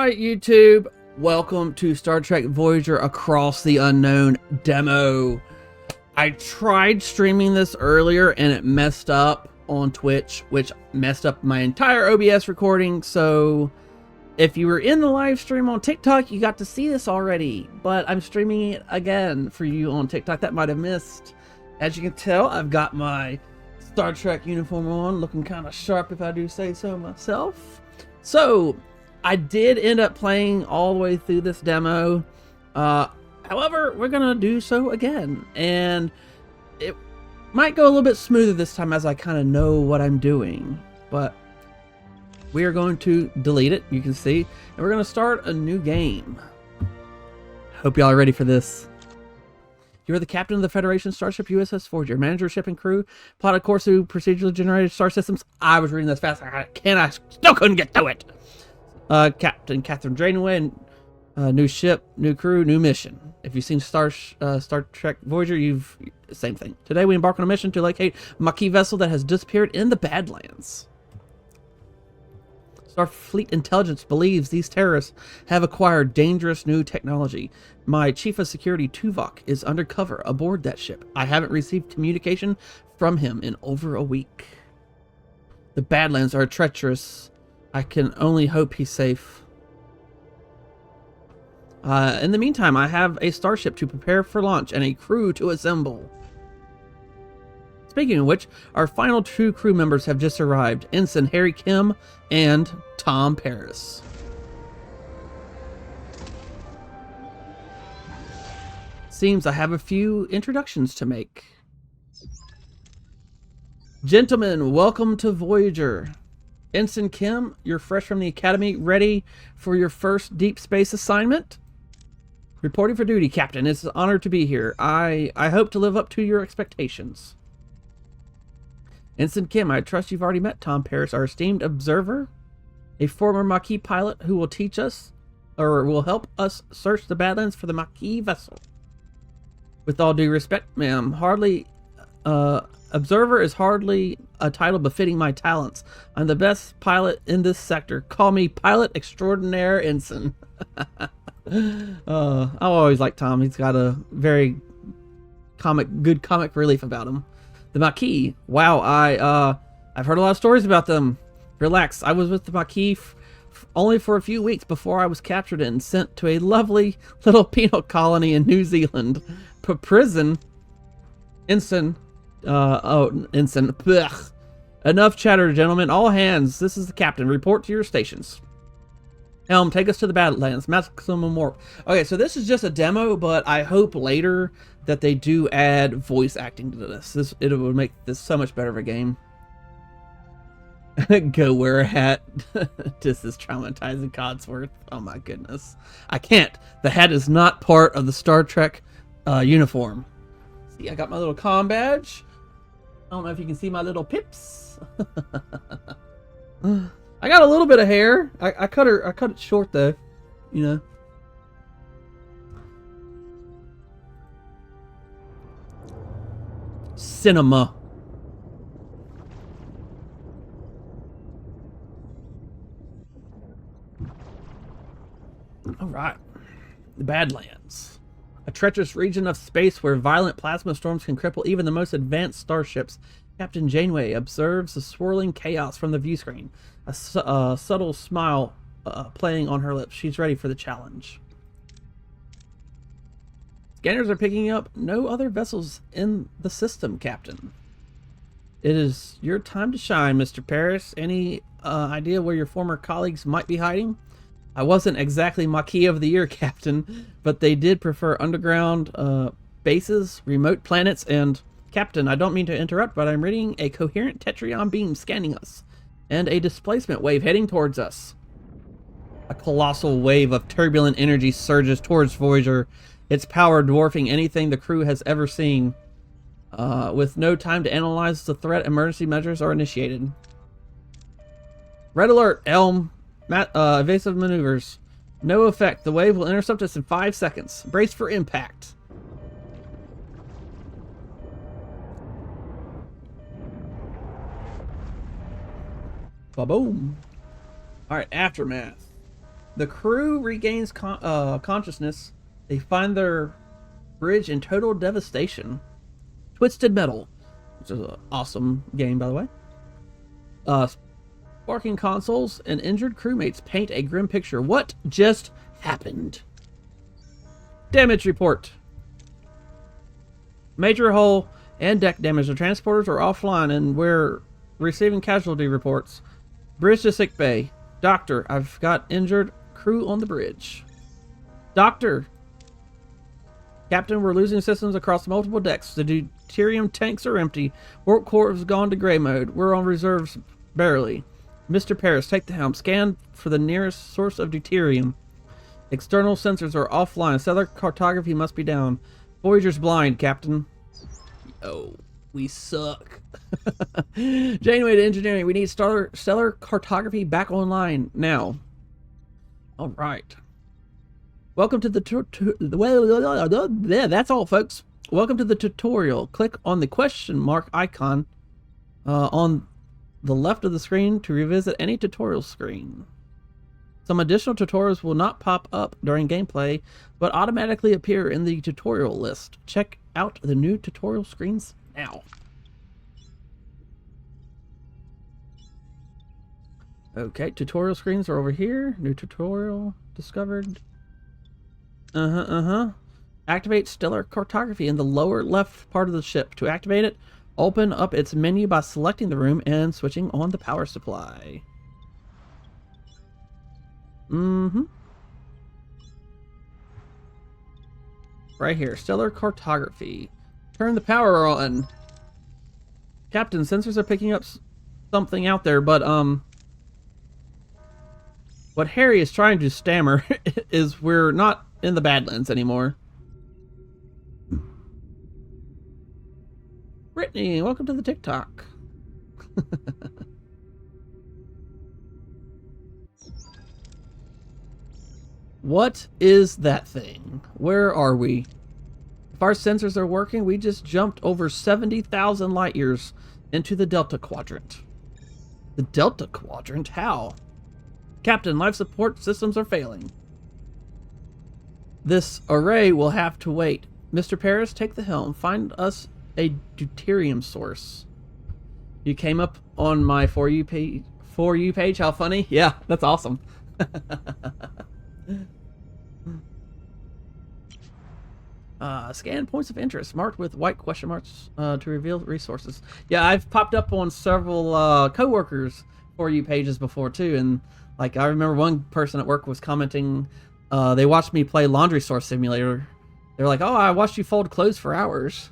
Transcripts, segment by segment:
Alright, YouTube, welcome to Star Trek Voyager Across the Unknown demo. I tried streaming this earlier and it messed up on Twitch, which messed up my entire OBS recording, so if you were in the live stream on TikTok, you got to see this already, but I'm streaming it again for you on TikTok that might have missed. As you can tell, I've got my Star Trek uniform on, looking kind of sharp if I do say so myself. So, I did end up playing all the way through this demo. However, we're going to do so again. And it might go a little bit smoother this time as I kind of know what I'm doing. But we are going to delete it, you can see. And we're going to start a new game. Hope y'all are ready for this. You are the captain of the Federation starship USS Voyager. Manager, ship, and crew. Plotted course through procedurally generated star systems. I was reading this fast. I still couldn't get to it. Captain Catherine Janeway, and new ship, new crew, new mission. If you've seen Star Trek Voyager, same thing. Today we embark on a mission to locate a Maquis vessel that has disappeared in the Badlands. Starfleet intelligence believes these terrorists have acquired dangerous new technology. My chief of security, Tuvok, is undercover aboard that ship. I haven't received communication from him in over a week. The Badlands are treacherous. I can only hope he's safe. In the meantime, I have a starship to prepare for launch and a crew to assemble. Speaking of which, our final two crew members have just arrived. Ensign Harry Kim and Tom Paris. Seems I have a few introductions to make. Gentlemen, welcome to Voyager. Ensign Kim, you're fresh from the academy, ready for your first deep space assignment? Reporting for duty, Captain. It's an honor to be here. I hope to live up to your expectations. Ensign Kim, I trust you've already met Tom Paris, our esteemed observer, a former Maquis pilot who will teach us, or will help us search the Badlands for the Maquis vessel. With all due respect, ma'am, observer is hardly a title befitting my talents. I'm the best pilot in this sector. Call me Pilot Extraordinaire Ensign. I always like Tom. He's got a very good comic relief about him. The Maquis. Wow, I've heard a lot of stories about them. Relax, I was with the Maquis only for a few weeks before I was captured and sent to a lovely little penal colony in New Zealand. Prison? Ensign. Ensign. Blech. Enough chatter, gentlemen. All hands. This is the captain. Report to your stations. Helm, take us to the Badlands. Maximum warp. Okay, so this is just a demo, but I hope later that they do add voice acting to this. It would make this so much better of a game. Go wear a hat. This is traumatizing Codsworth. Oh my goodness. I can't. The hat is not part of the Star Trek uniform. See, I got my little comm badge. I don't know if you can see my little pips. I got a little bit of hair. I cut it short though, you know. Cinema. All right. The Badlands. A treacherous region of space where violent plasma storms can cripple even the most advanced starships. Captain Janeway observes the swirling chaos from the view screen. A subtle smile playing on her lips. She's ready for the challenge. Scanners are picking up no other vessels in the system, Captain. It is your time to shine, Mr. Paris. Any idea where your former colleagues might be hiding? I wasn't exactly Maquis of the Year, Captain, but they did prefer underground bases, remote planets, and... Captain, I don't mean to interrupt, but I'm reading a coherent Tetrion beam scanning us, and a displacement wave heading towards us. A colossal wave of turbulent energy surges towards Voyager, its power dwarfing anything the crew has ever seen. With no time to analyze the threat, emergency measures are initiated. Red alert, helm. Evasive maneuvers. No effect. The wave will intercept us in 5 seconds. Brace for impact. Ba-boom. Alright, aftermath. The crew regains consciousness. They find their bridge in total devastation. Twisted Metal, which is an awesome game, by the way. Sparking consoles and injured crewmates paint a grim picture. What just happened? Damage report. Major hull and deck damage. The transporters are offline and we're receiving casualty reports. Bridge to sick bay. Doctor, I've got injured crew on the bridge. Doctor. Captain, we're losing systems across multiple decks. The deuterium tanks are empty. Warp core has gone to gray mode. We're on reserves barely. Mr. Paris, take the helm. Scan for the nearest source of deuterium. External sensors are offline. Stellar cartography must be down. Voyager's blind, Captain. Oh, we suck. Janeway to engineering. We need stellar cartography back online now. All right. Welcome to the yeah, that's all, folks. Welcome to the tutorial. Click on the question mark icon on the left of the screen to revisit any tutorial screen. Some additional tutorials will not pop up during gameplay, but automatically appear in the tutorial list. Check out the new tutorial screens now. Okay, tutorial screens are over here. New tutorial discovered. Activate stellar cartography in the lower left part of the ship. To activate it, open up its menu by selecting the room and switching on the power supply. Right here, stellar cartography. Turn the power on. Captain, sensors are picking up something out there, but what Harry is trying to stammer is we're not in the Badlands anymore. Brittany, welcome to the TikTok. What is that thing? Where are we? If our sensors are working, we just jumped over 70,000 light years into the Delta Quadrant. The Delta Quadrant? How? Captain, life support systems are failing. This array will have to wait. Mr. Paris, take the helm. Find us a deuterium source. You came up on my For You page. How funny. Yeah, that's awesome. Scan points of interest marked with white question marks to reveal resources. Yeah, I've popped up on several co-workers For You pages before too, and like I remember one person at work was commenting they watched me play Laundry Source Simulator. They were like, oh, I watched you fold clothes for hours.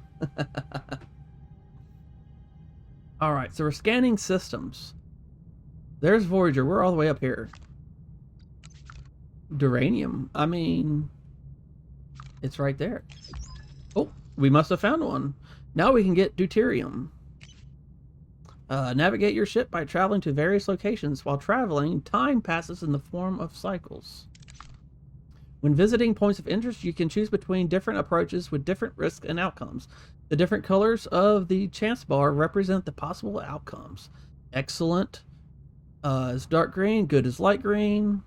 Alright, so we're scanning systems. There's Voyager. We're all the way up here. Duranium. I mean, it's right there. Oh, we must have found one. Now we can get deuterium. Navigate your ship by traveling to various locations. While traveling, time passes in the form of cycles. When visiting points of interest, you can choose between different approaches with different risks and outcomes. The different colors of the chance bar represent the possible outcomes. Excellent is dark green, good is light green.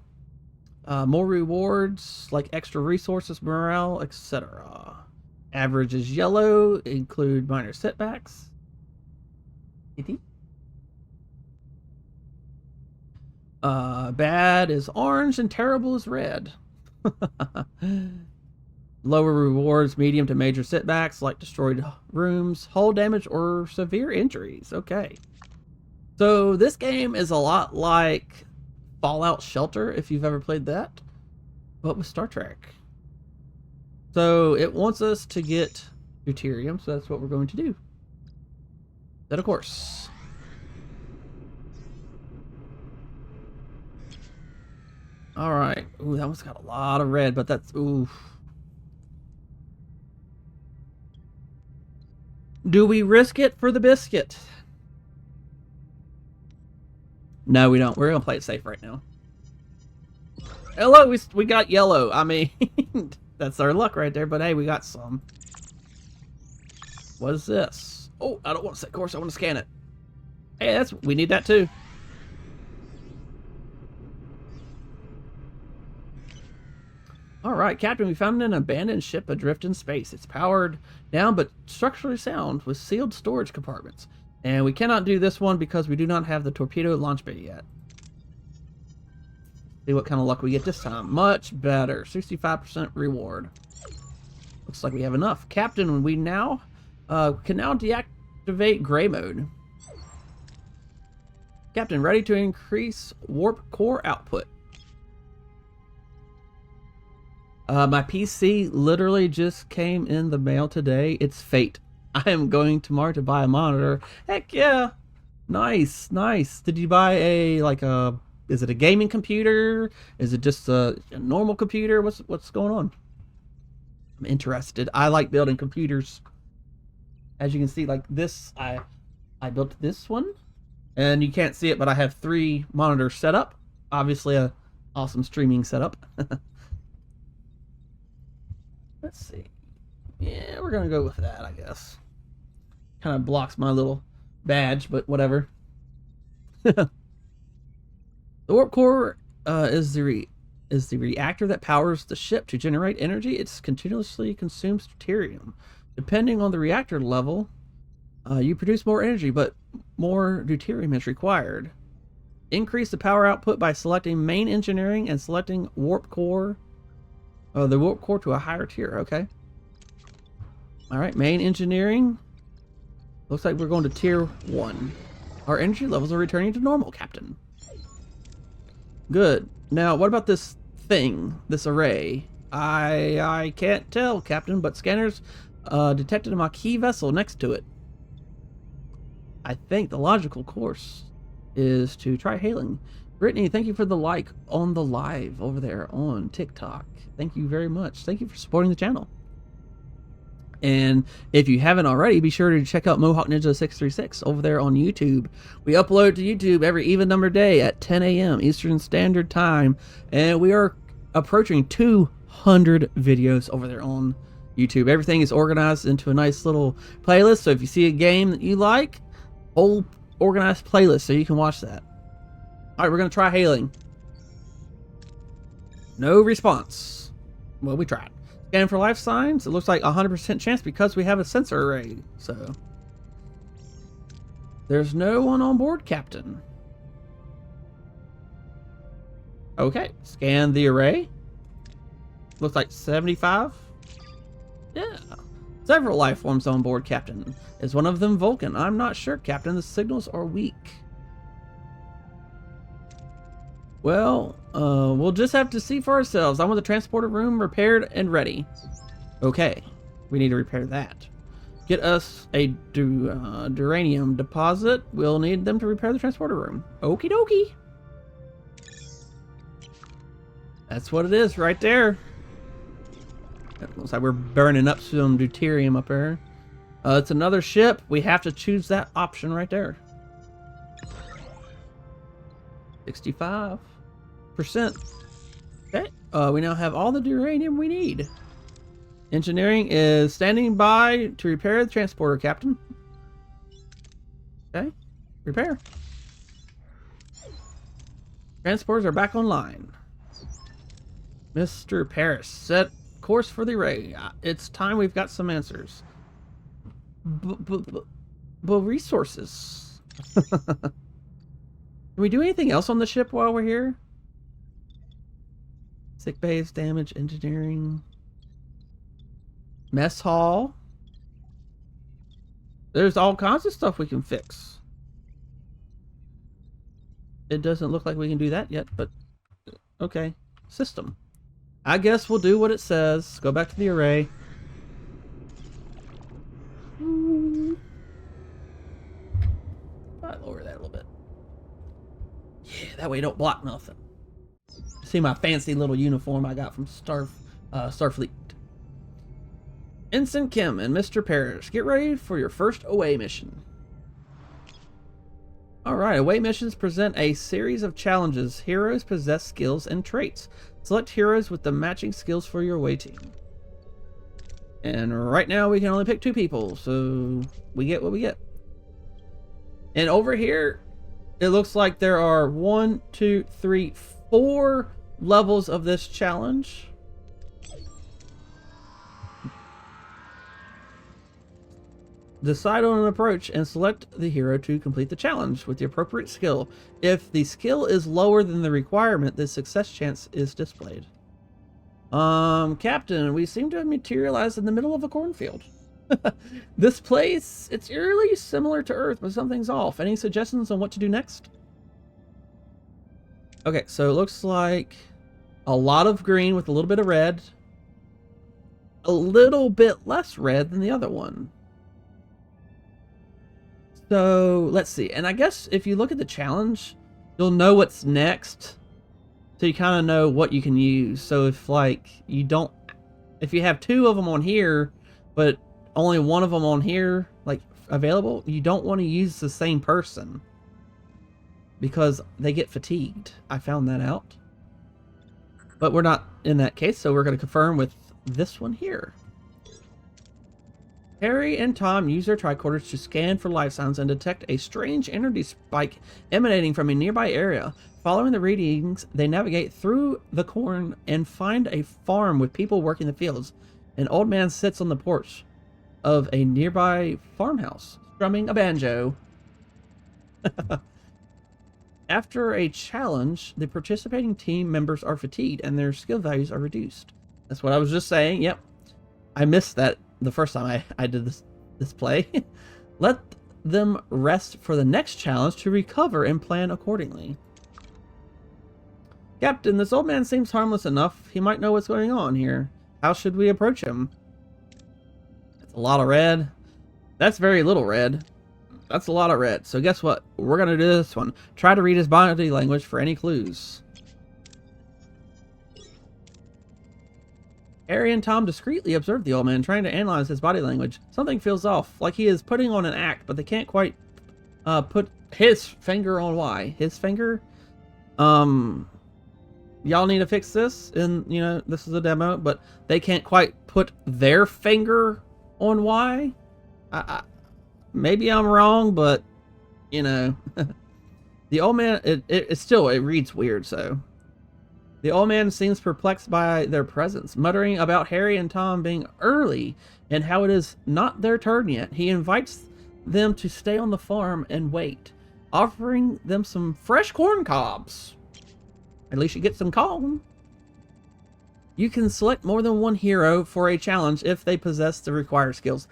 More rewards like extra resources, morale, etc. Average is yellow, include minor setbacks. Bad is orange and terrible is red. Lower rewards, medium to major setbacks like destroyed rooms, hull damage, or severe injuries. Okay. So this game is a lot like Fallout Shelter, if you've ever played that, but with Star Trek. So it wants us to get deuterium, so that's what we're going to do. Then of course. Alright. Ooh, that one's got a lot of red, but that's... ooh. Do we risk it for the biscuit? No, we don't. We're going to play it safe right now. Hello, we got yellow. I mean, that's our luck right there, but hey, we got some. What is this? Oh, I don't want to set course. I want to scan it. Hey, we need that too. All right, Captain, we found an abandoned ship adrift in space. It's powered down but structurally sound with sealed storage compartments. And we cannot do this one because we do not have the torpedo launch bay yet. See what kind of luck we get this time. Much better. 65% reward. Looks like we have enough. Captain, we now can now deactivate gray mode. Captain, ready to increase warp core output. My PC literally just came in the mail today. It's fate. I am going tomorrow to buy a monitor. Heck yeah. Nice, nice. Did you buy a, like a, is it a gaming computer? Is it just a normal computer? What's going on? I'm interested. I like building computers. As you can see, like this, I built this one. And you can't see it, but I have 3 monitors set up. Obviously a awesome streaming setup. Let's see. Yeah, we're gonna go with that, I guess. Kind of blocks my little badge, but whatever. The warp core is the reactor that powers the ship. To generate energy, it continuously consumes deuterium. Depending on the reactor level, you produce more energy, but more deuterium is required. Increase the power output by selecting main engineering and selecting warp core. The warp core to a higher tier. Okay. All right, main engineering. Looks like we're going to tier 1. Our energy levels are returning to normal, Captain. Good. Now, what about this thing, this array? I can't tell, Captain, but scanners detected a Maquis vessel next to it. I think the logical course is to try hailing. Brittany, thank you for the like on the live over there on TikTok. Thank you very much. Thank you for supporting the channel. And if you haven't already, be sure to check out Mohawk Ninja 636 over there on YouTube. We upload to YouTube every even number day at 10 a.m. Eastern Standard Time. And we are approaching 200 videos over there on YouTube. Everything is organized into a nice little playlist. So if you see a game that you like, whole organized playlist so you can watch that. All right, we're going to try hailing. No response. Well, we tried. Scan for life signs. It looks like 100% chance because we have a sensor array. So there's no one on board, Captain. Okay, scan the array. Looks like 75. Yeah. Several life forms on board, Captain. Is one of them Vulcan? I'm not sure, Captain. The signals are weak. Well, we'll just have to see for ourselves. I want the transporter room repaired and ready. Okay, we need to repair that. Get us a duranium deposit. We'll need them to repair the transporter room. Okie dokie. That's what it is right there. It looks like we're burning up some deuterium up there. It's another ship. We have to choose that option right there. 65%. Okay. We now have all the uranium we need. Engineering is standing by to repair the transporter, Captain. Okay. Repair. Transporters are back online. Mr. Paris, set course for the array. It's time we've got some answers. But resources. Can we do anything else on the ship while we're here? Sick bays, damage, engineering, mess hall. There's all kinds of stuff we can fix. It doesn't look like we can do that yet, but okay. System. I guess we'll do what it says. Go back to the array. I'll lower that a little bit. Yeah, that way you don't block nothing. See my fancy little uniform I got from Starfleet. Ensign Kim and Mr. Parrish, get ready for your first away mission. Alright, away missions present a series of challenges. Heroes possess skills and traits. Select heroes with the matching skills for your away team. And right now we can only pick 2 people, so we get what we get. And over here, it looks like there are 1, 2, 3, 4 levels of this challenge. Decide on an approach and select the hero to complete the challenge with the appropriate skill. If the skill is lower than the requirement, the success chance is displayed. Captain, we seem to have materialized in the middle of a cornfield. This place, it's eerily similar to Earth, but something's off. Any suggestions on what to do next? Okay, so it looks like a lot of green with a little bit of red. A little bit less red than the other one. So let's see. And I guess if you look at the challenge, you'll know what's next. So you kind of know what you can use. So if like if you have two of them on here, but only one of them on here, like available, you don't want to use the same person because they get fatigued. I found that out. But we're not in that case, so we're going to confirm with this one here. Harry and Tom use their tricorders to scan for life signs and detect a strange energy spike emanating from a nearby area. Following the readings, they navigate through the corn and find a farm with people working the fields. An old man sits on the porch of a nearby farmhouse, strumming a banjo. After a challenge, the participating team members are fatigued and their skill values are reduced. That's what I was just saying. Yep. I missed that the first time I did this play. Let them rest for the next challenge to recover and plan accordingly. Captain, this old man seems harmless enough. He might know what's going on here. How should we approach him? That's a lot of red. That's very little red. That's a lot of red. So guess what? We're going to do this one. Try to read his body language for any clues. Harry and Tom discreetly observe the old man, trying to analyze his body language. Something feels off, like he is putting on an act, but they can't quite put his finger on why. His finger? Y'all need to fix this, and, you know, this is a demo, but they can't quite put their finger on why. Maybe I'm wrong, but, you know. The old man, it reads weird, so. The old man seems perplexed by their presence, muttering about Harry and Tom being early and how it is not their turn yet. He invites them to stay on the farm and wait, offering them some fresh corn cobs. At least you get some corn. You can select more than one hero for a challenge if they possess the required skills.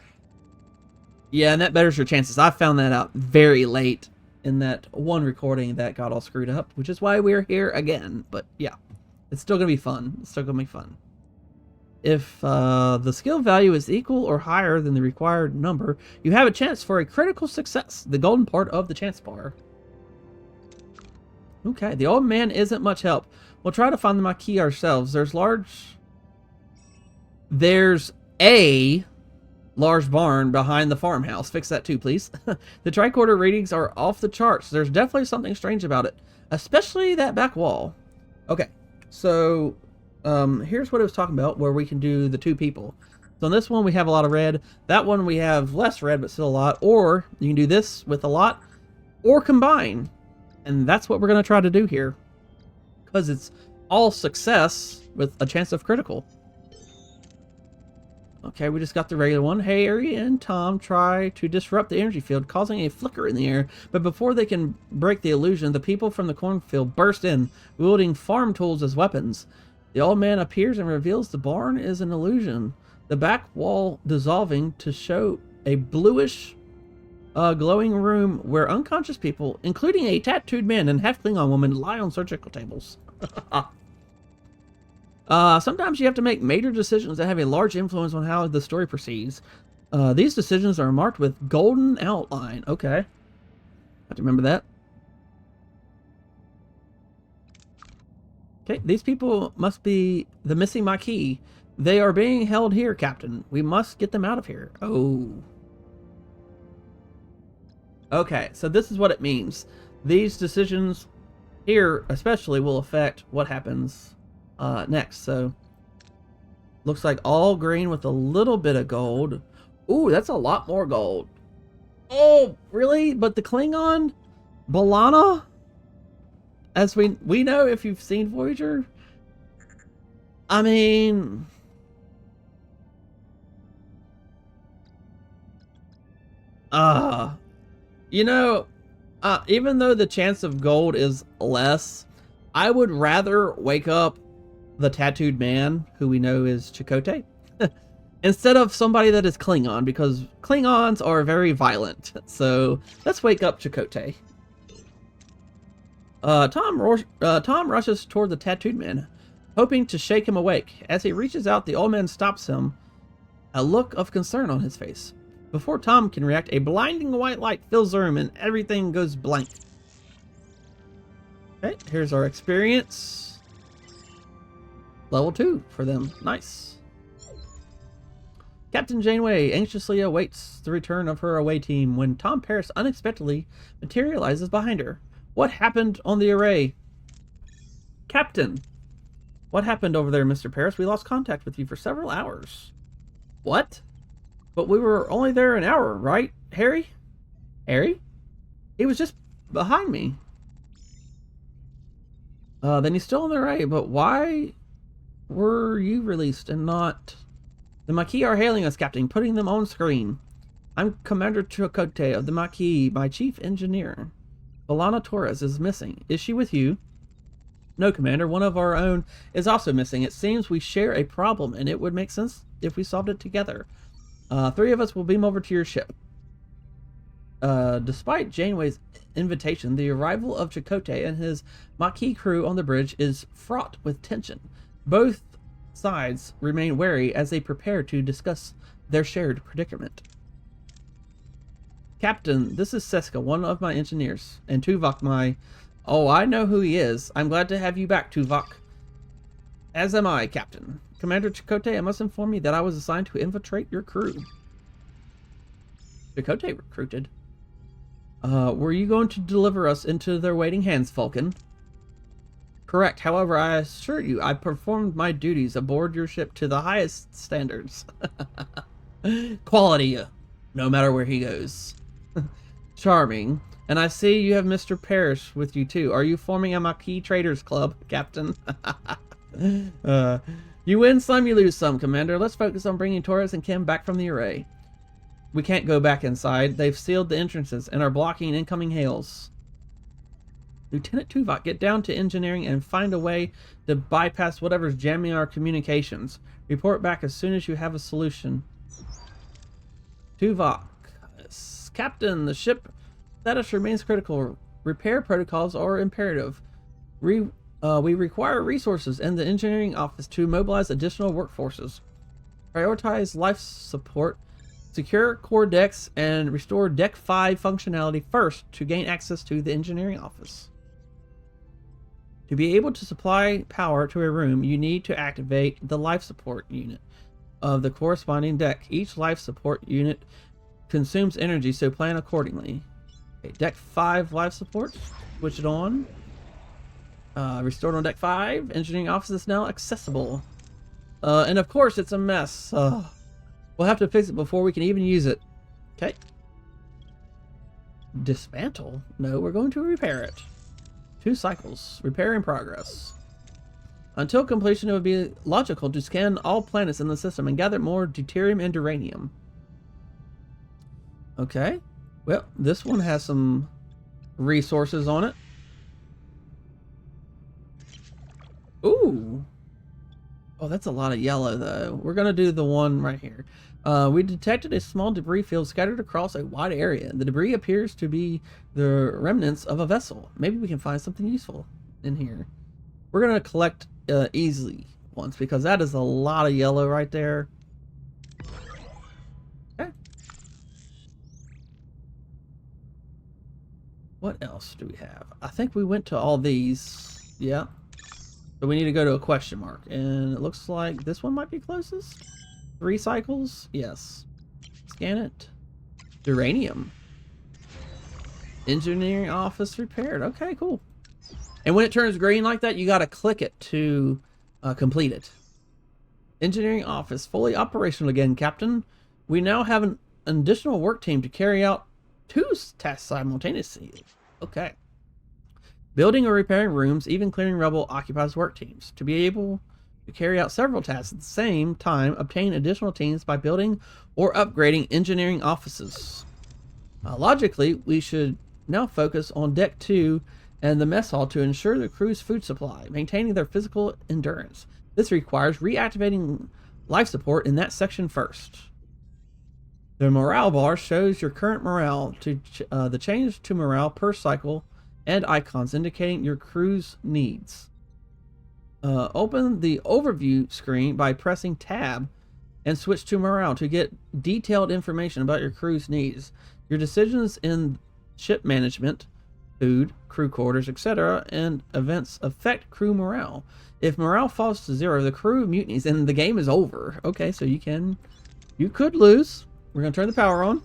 Yeah, and that betters your chances. I found that out very late in that one recording that got all screwed up, which is why we're here again. But yeah. It's still going to be fun. It's still going to be fun. If the skill value is equal or higher than the required number, you have a chance for a critical success, the golden part of the chance bar. Okay, the old man isn't much help. We'll try to find the marquee ourselves. There's a large barn behind the farmhouse. Fix that too, please. The tricorder readings are off the charts. There's definitely something strange about it, especially that back wall. Okay. So, here's what I was talking about, where we can do the two people. So on this one, we have a lot of red. That one, we have less red, but still a lot. Or you can do this with a lot, or combine. And that's what we're going to try to do here. Because it's all success with a chance of critical. Okay, we just got the regular one. Harry and Tom try to disrupt the energy field, causing a flicker in the air. But before they can break the illusion, the people from the cornfield burst in, wielding farm tools as weapons. The old man appears and reveals the barn is an illusion, the back wall dissolving to show a bluish, glowing room where unconscious people, including a tattooed man and half-Klingon woman, lie on surgical tables. Sometimes you have to make major decisions that have a large influence on how the story proceeds. These decisions are marked with golden outline. Okay. Have to remember that. Okay, these people must be the missing marquee. They are being held here, Captain. We must get them out of here. Oh. Okay, so this is what it means. These decisions here especially will affect what happens next. So looks like all green with a little bit of gold. Ooh, that's a lot more gold. Oh, really? But the Klingon Balana, as we know if you've seen Voyager, I mean, Uh, you know, even though the chance of gold is less, I would rather wake up the tattooed man, who we know is Chakotay, instead of somebody that is Klingon, because Klingons are very violent. So let's wake up Chakotay. Tom rushes toward the tattooed man, hoping to shake him awake. As he reaches out, the old man stops him, a look of concern on his face. Before Tom can react, a blinding white light fills the room and everything goes blank. Okay, here's our experience. Level 2 for them. Nice. Captain Janeway anxiously awaits the return of her away team when Tom Paris unexpectedly materializes behind her. What happened on the array? Captain! What happened over there, Mr. Paris? We lost contact with you for several hours. What? But we were only there an hour, right, Harry? Harry? He was just behind me. Then he's still on the array, but why were you released and not... The Maquis are hailing us, Captain, putting them on screen. I'm Commander Chakotay of the Maquis, my chief engineer. Balana Torres is missing. Is she with you? No, Commander. One of our own is also missing. It seems we share a problem, and it would make sense if we solved it together. 3 of us will beam over to your ship. Despite Janeway's invitation, the arrival of Chakotay and his Maquis crew on the bridge is fraught with tension. Both sides remain wary as they prepare to discuss their shared predicament. Captain, this is Seska, one of my engineers, and Tuvok, my... Oh, I know who he is. I'm glad to have you back, Tuvok. As am I, Captain. Commander Chakotay, I must inform you that I was assigned to infiltrate your crew. Chakotay recruited. Were you going to deliver us into their waiting hands, Vulcan? Correct. However, I assure you, I performed my duties aboard your ship to the highest standards. Quality, no matter where he goes. Charming. And I see you have Mr. Parrish with you too. Are you forming a Maquis Traders Club, Captain? You win some, you lose some, Commander. Let's focus on bringing Torres and Kim back from the array. We can't go back inside. They've sealed the entrances and are blocking incoming hails. Lieutenant Tuvok, get down to engineering and find a way to bypass whatever's jamming our communications. Report back as soon as you have a solution. Tuvok. Captain, the ship status remains critical. Repair protocols are imperative. We require resources in the engineering office to mobilize additional workforces. Prioritize life support. Secure core decks and restore Deck 5 functionality first to gain access to the engineering office. To be able to supply power to a room, you need to activate the life support unit of the corresponding deck. Each life support unit consumes energy, so plan accordingly. Okay, Deck 5 life support. Switch it on. Restored on Deck 5. Engineering office is now accessible. And of course, it's a mess. We'll have to fix it before we can even use it. Okay. Dismantle? No, we're going to repair it. 2 cycles. Repair in progress. Until completion, it would be logical to scan all planets in the system and gather more deuterium and uranium. Okay. Well, this one has some resources on it. Ooh. Oh, that's a lot of yellow, though. We're going to do the one right here. We detected a small debris field scattered across a wide area. The debris appears to be the remnants of a vessel. Maybe we can find something useful in here. We're going to collect easily once, because that is a lot of yellow right there. Okay. What else do we have? I think we went to all these. Yeah. So we need to go to a question mark. And it looks like this one might be closest. 3 cycles? Yes. Scan it. Uranium. Engineering office repaired. Okay, cool. And when it turns green like that, you got to click it to complete it. Engineering office fully operational again, Captain. We now have an additional work team to carry out 2 tasks simultaneously. Okay. Building or repairing rooms, even clearing rubble, occupies work teams. To be able to carry out several tasks at the same time, obtain additional teams by building or upgrading engineering offices. Logically, we should now focus on Deck 2 and the mess hall to ensure the crew's food supply, maintaining their physical endurance. This requires reactivating life support in that section first. The morale bar shows your current morale. The change to morale per cycle and icons indicating your crew's needs. Open the overview screen by pressing tab and switch to morale to get detailed information about your crew's needs. Your decisions in ship management, food, crew quarters, etc., and events affect crew morale. If morale falls to 0, the crew mutinies and the game is over. Okay, so you could lose. We're going to turn the power on.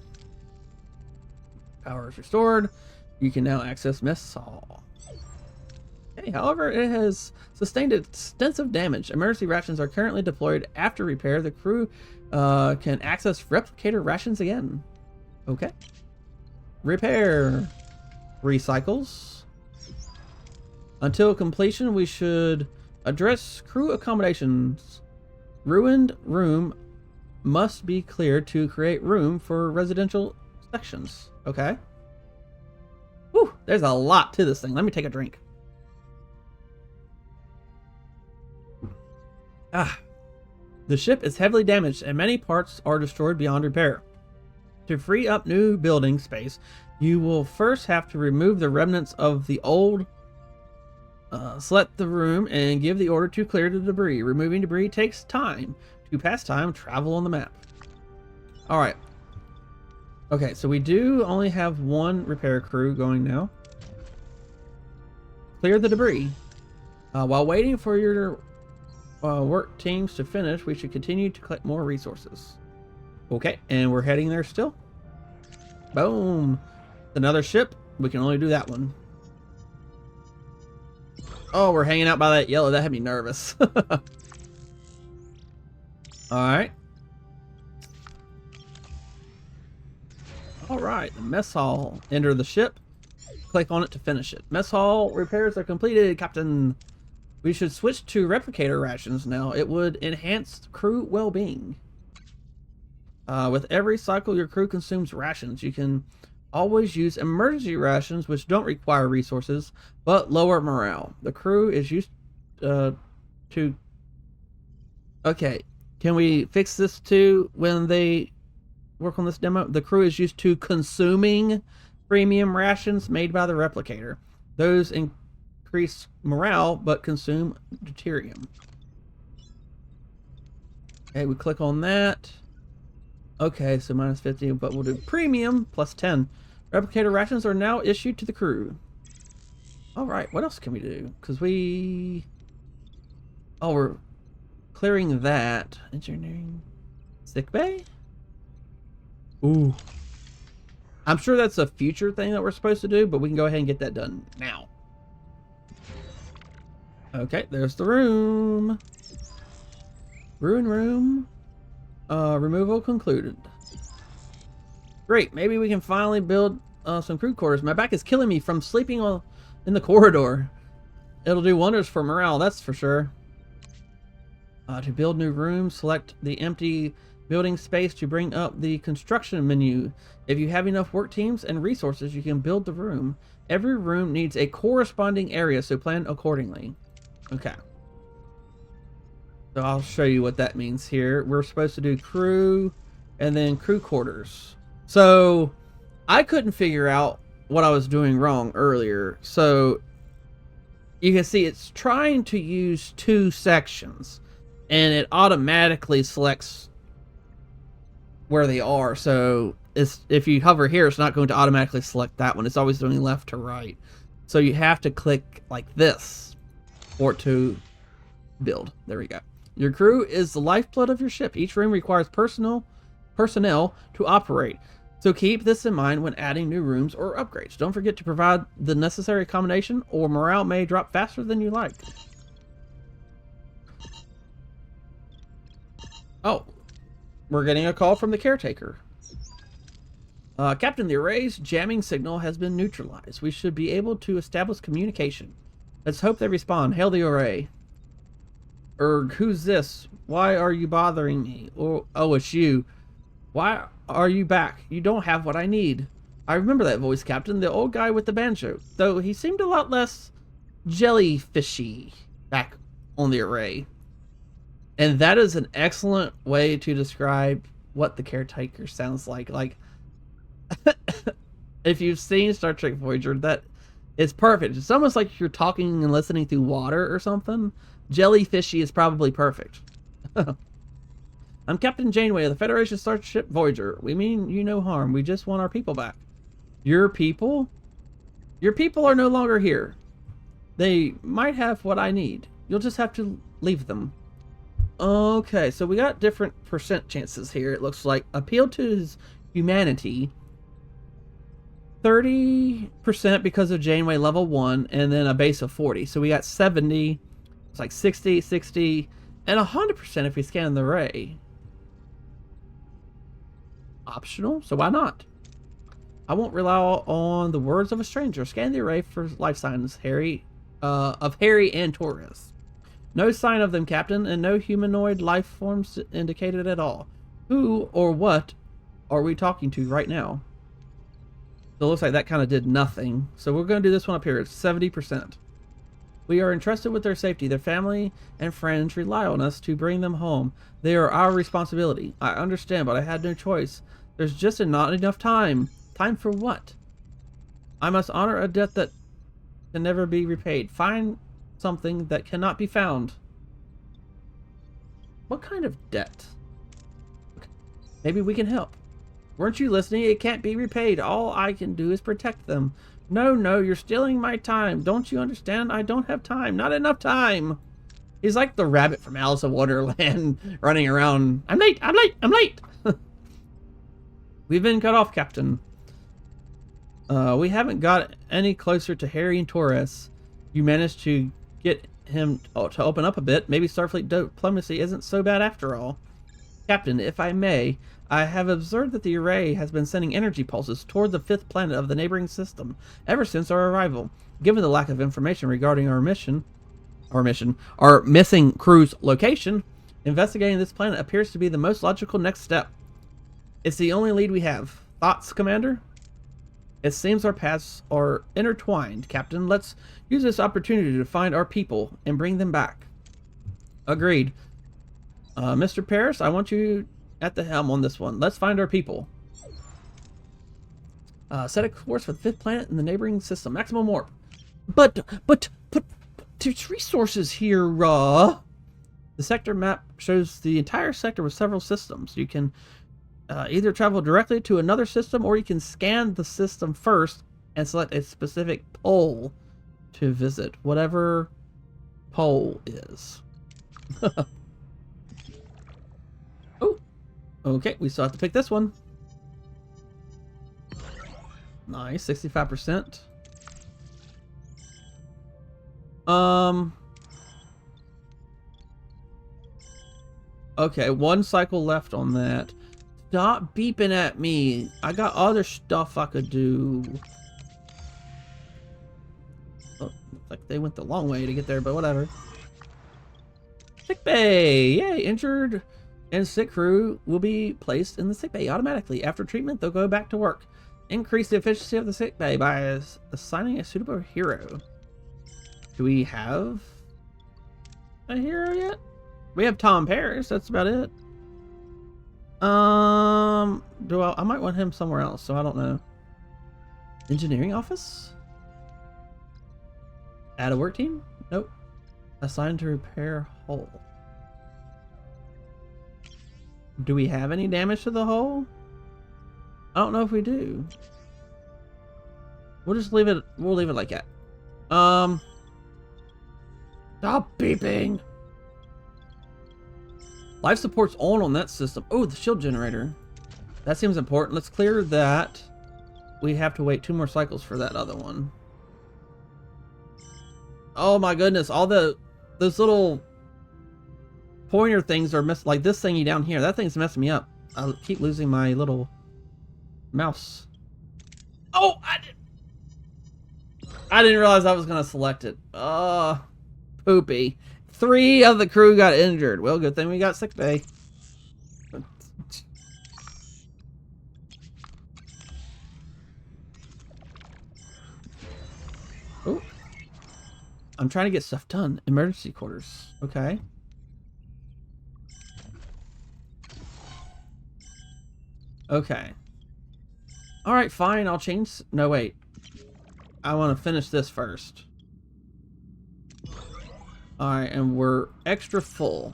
Power is restored. You can now access mess hall. Okay, however, it has sustained extensive damage. Emergency rations are currently deployed. After repair, the crew can access replicator rations again. Okay. Repair. Recycles. Until completion, we should address crew accommodations. Ruined room must be cleared to create room for residential sections. Okay. Whew, there's a lot to this thing. Let me take a drink. The ship is heavily damaged and many parts are destroyed beyond repair. To free up new building space, you will first have to remove the remnants of the old. Select the room and give the order to clear the debris. Removing debris takes time. To pass time, travel on the map. Alright. Okay, so we do only have one repair crew going now. Clear the debris. While waiting for your work teams to finish, we should continue to collect more resources. Okay, and we're heading there still. Boom. Another ship. We can only do that one. Oh, we're hanging out by that yellow. That had me nervous. Alright. Alright, the mess hall. Enter the ship. Click on it to finish it. Mess hall repairs are completed, Captain. We should switch to replicator rations now. It would enhance crew well-being. With every cycle your crew consumes rations. You can always use emergency rations, which don't require resources, but lower morale. The crew is used to... Okay, can we fix this too when they work on this demo? The crew is used to consuming premium rations made by the replicator. Those increase morale, but consume deuterium. Okay, we click on that. Okay, so minus 50, but we'll do premium plus 10. Replicator rations are now issued to the crew. Alright, what else can we do? Because we... Oh, we're clearing that. Engineering. Sick bay? Ooh. I'm sure that's a future thing that we're supposed to do, but we can go ahead and get that done now. Okay, there's the room. Ruin room. Removal concluded. Great, maybe we can finally build some crew quarters. My back is killing me from sleeping in the corridor. It'll do wonders for morale, that's for sure. To build new rooms, select the empty building space to bring up the construction menu. If you have enough work teams and resources, you can build the room. Every room needs a corresponding area, so plan accordingly. Okay. So I'll show you what that means here. We're supposed to do crew and then crew quarters. So I couldn't figure out what I was doing wrong earlier. So you can see it's trying to use 2 sections and it automatically selects where they are. So if you hover here, it's not going to automatically select that one. It's always doing left to right. So you have to click like this for it to build. There we go. Your crew is the lifeblood of your ship. Each room requires personnel to operate. So keep this in mind when adding new rooms or upgrades. Don't forget to provide the necessary accommodation or morale may drop faster than you like. Oh, we're getting a call from the caretaker. Captain, the array's jamming signal has been neutralized. We should be able to establish communication. Let's hope they respond. Hail the array. Who's this? Why are you bothering me? Oh, it's you. Why are you back? You don't have what I need. I remember that voice, Captain. The old guy with the banjo. Though he seemed a lot less jellyfishy back on the array. And that is an excellent way to describe what the caretaker sounds like. Like, if you've seen Star Trek Voyager, that is perfect. It's almost like you're talking and listening through water or something. Jellyfishy is probably perfect. I'm Captain Janeway of the Federation starship Voyager. We mean you no harm. We just want our people back. Your people? Your people are no longer here. They might have what I need. You'll just have to leave them. Okay, so we got different percent chances here. It looks like appeal to his humanity. 30% because of Janeway level 1, and then a base of 40. So we got 70. It's like 60, 60, and 100% if we scan the array. Optional, so why not? I won't rely on the words of a stranger. Scan the array for life signs, of Harry and Torres. No sign of them, Captain, and no humanoid life forms indicated at all. Who or what are we talking to right now? So it looks like that kind of did nothing. So we're going to do this one up here. It's 70%. We are entrusted with their safety. Their family and friends rely on us to bring them home. They are our responsibility. I understand, but I had no choice. There's just not enough time. Time for what? I must honor a debt that can never be repaid. Find something that cannot be found. What kind of debt? Maybe we can help. Weren't you listening? It can't be repaid. All I can do is protect them. No, no, you're stealing my time. Don't you understand? I don't have time. Not enough time. He's like the rabbit from Alice in Wonderland running around. I'm late. I'm late. I'm late. We've been cut off, Captain. We haven't got any closer to Harry and Torres. You managed to get him to open up a bit. Maybe Starfleet diplomacy isn't so bad after all. Captain, if I may, I have observed that the array has been sending energy pulses toward the 5th planet of the neighboring system ever since our arrival. Given the lack of information regarding our missing crew's location, investigating this planet appears to be the most logical next step. It's the only lead we have. Thoughts, Commander? It seems our paths are intertwined, Captain. Let's use this opportunity to find our people and bring them back. Agreed. Mr. Paris, I want you at the helm on this one. Let's find our people. Set a course for the 5th planet in the neighboring system. Maximum warp. But there's resources here, The sector map shows the entire sector with several systems. You can either travel directly to another system, or you can scan the system first and select a specific pole to visit. Whatever pole is. Oh, okay, we still have to pick this one. Nice, 65%. Okay, one cycle left on that. Stop beeping at me. I got other stuff I could do. Oh, looks like they went the long way to get there, but whatever. Sick bay! Yay! Injured and sick crew will be placed in the sick bay automatically. After treatment, they'll go back to work. Increase the efficiency of the sick bay by assigning a suitable hero. Do we have a hero yet? We have Tom Paris. That's about it. I might want him somewhere else, so I don't know. Engineering office? Add a work team? Nope. Assigned to repair hull. Do we have any damage to the hull? I don't know if we do. We'll just leave it. We'll leave it like that. Stop beeping. Life support's on that system. Oh, the shield generator. That seems important. Let's clear that. We have to wait 2 more cycles for that other one. Oh my goodness! All those little pointer things are like this thingy down here. That thing's messing me up. I keep losing my little mouse. Oh, I didn't realize I was gonna select it. Poopy. 3 of the crew got injured. Well, good thing we got sick bay. I'm trying to get stuff done. Emergency quarters. Okay. Okay. All right, fine. I'll change. No, wait. I want to finish this first. All right, and we're extra full.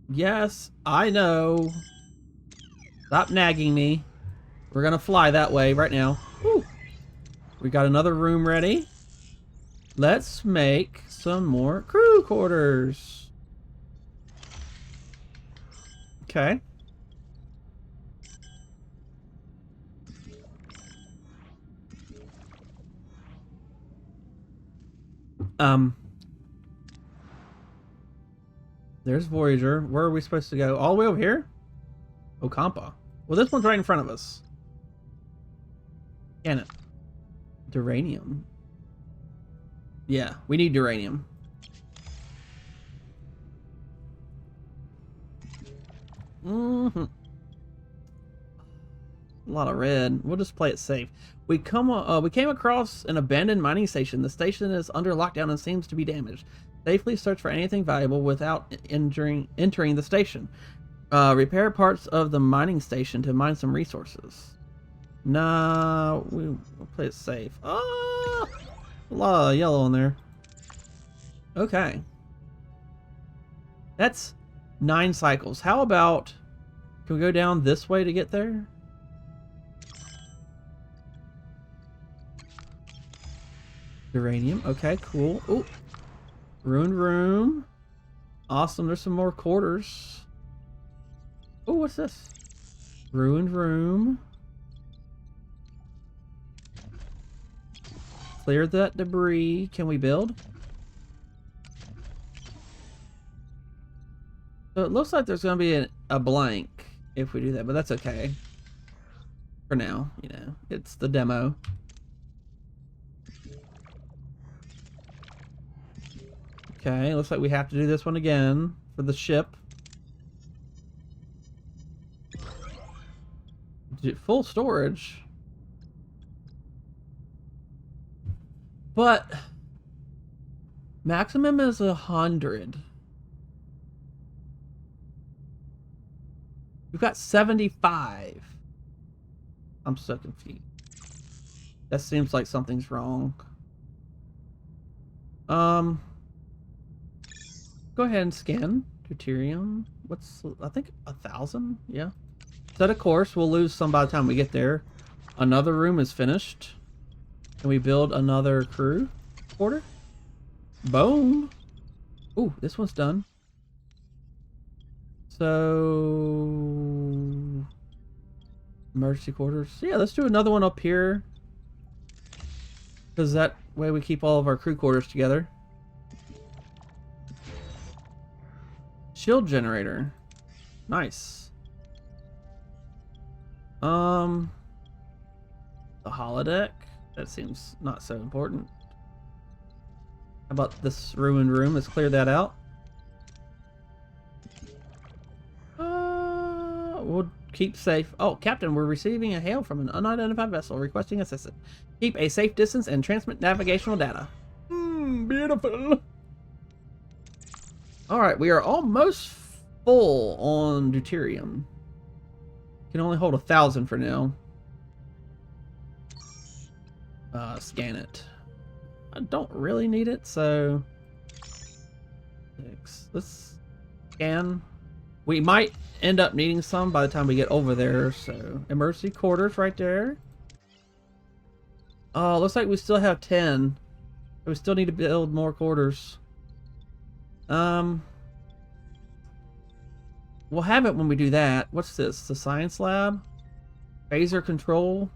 Yes, I know. Stop nagging me. We're gonna fly that way right now. Woo. We got another room ready. Let's make some more crew quarters. Okay. There's Voyager. Where are we supposed to go? All the way over here? Ocampa. Well, this one's right in front of us. Can it? Duranium. Yeah, we need duranium. A lot of red. We'll just play it safe. We came across an abandoned mining station. The station is under lockdown and seems to be damaged. Safely search for anything valuable without entering the station. Repair parts of the mining station to mine some resources. Nah, we'll play it safe. Ah, a lot of yellow in there. Okay. That's 9 cycles. How about, can we go down this way to get there? Uranium. Okay, cool. Ooh. Ruined room. Awesome. There's some more quarters. Oh, what's this? Ruined room. Clear that debris. Can we build? So it looks like there's going to be a blank if we do that, but that's okay. For now, you know, it's the demo. Okay, looks like we have to do this one again for the ship. Full storage. But maximum is 100. We've got 75. I'm so confused. That seems like something's wrong. Go ahead and scan deuterium. What's, I think 1,000? Yeah. Set a course. We'll lose some by the time we get there. Another room is finished. Can we build another crew quarter? Boom. Ooh, this one's done. So emergency quarters. Yeah, let's do another one up here. Because that way we keep all of our crew quarters together. Shield generator. Nice. The holodeck. That seems not so important. How about this ruined room? Let's clear that out. We'll keep safe. Oh, Captain, we're receiving a hail from an unidentified vessel requesting assistance. Keep a safe distance and transmit navigational data. Beautiful. Alright, we are almost full on deuterium. Can only hold 1,000 for now. Scan it. I don't really need it, so 6. Let's scan. We might end up needing some by the time we get over there, so emergency quarters right there. Oh, looks like we still have 10. We still need to build more quarters. We'll have it when we do that. What's this? The science lab? Phaser control?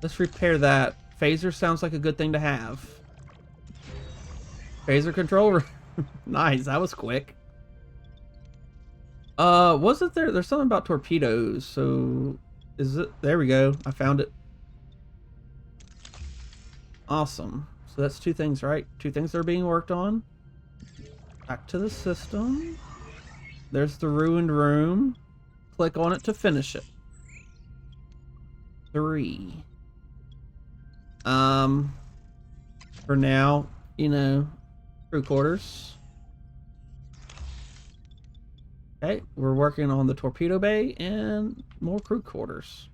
Let's repair that. Phaser sounds like a good thing to have. Phaser controller. Nice, that was quick. Wasn't there? There's something about torpedoes. So, is it? There we go. I found it. Awesome. So that's 2 things, right? 2 things that are being worked on. Back to the system. There's the ruined room. Click on it to finish it. 3. For now, you know, crew quarters. Okay, we're working on the torpedo bay and more crew quarters.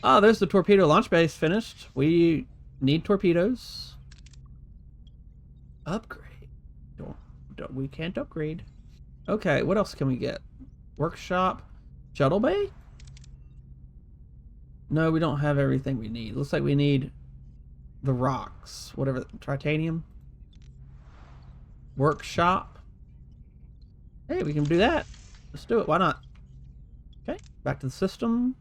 Oh, there's the torpedo launch base finished. We need torpedoes. Upgrade. We can't upgrade. Okay, what else can we get? Workshop. Shuttle bay? No, we don't have everything we need. Looks like we need the rocks. Whatever. Titanium. Workshop. Hey, we can do that. Let's do it. Why not? Okay, back to the system.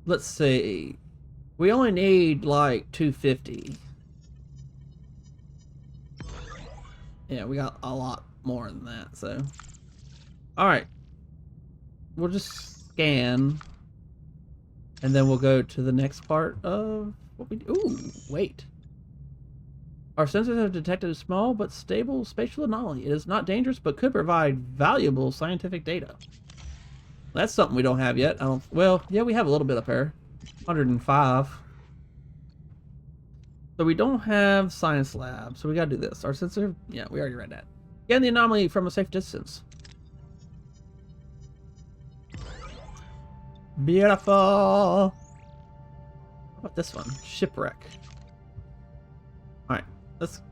Let's see. We only need like 250. Yeah, we got a lot more than that, so. Alright. We'll just scan. And then we'll go to the next part of what we do. Ooh, wait. Our sensors have detected a small but stable spatial anomaly. It is not dangerous, but could provide valuable scientific data. That's something we don't have yet. Well, yeah, we have a little bit up there. 105. So we don't have science lab, so we gotta do this. Our sensor, yeah, we already read that. Scan the anomaly from a safe distance. Beautiful. How about this one? Shipwreck. Alright, let's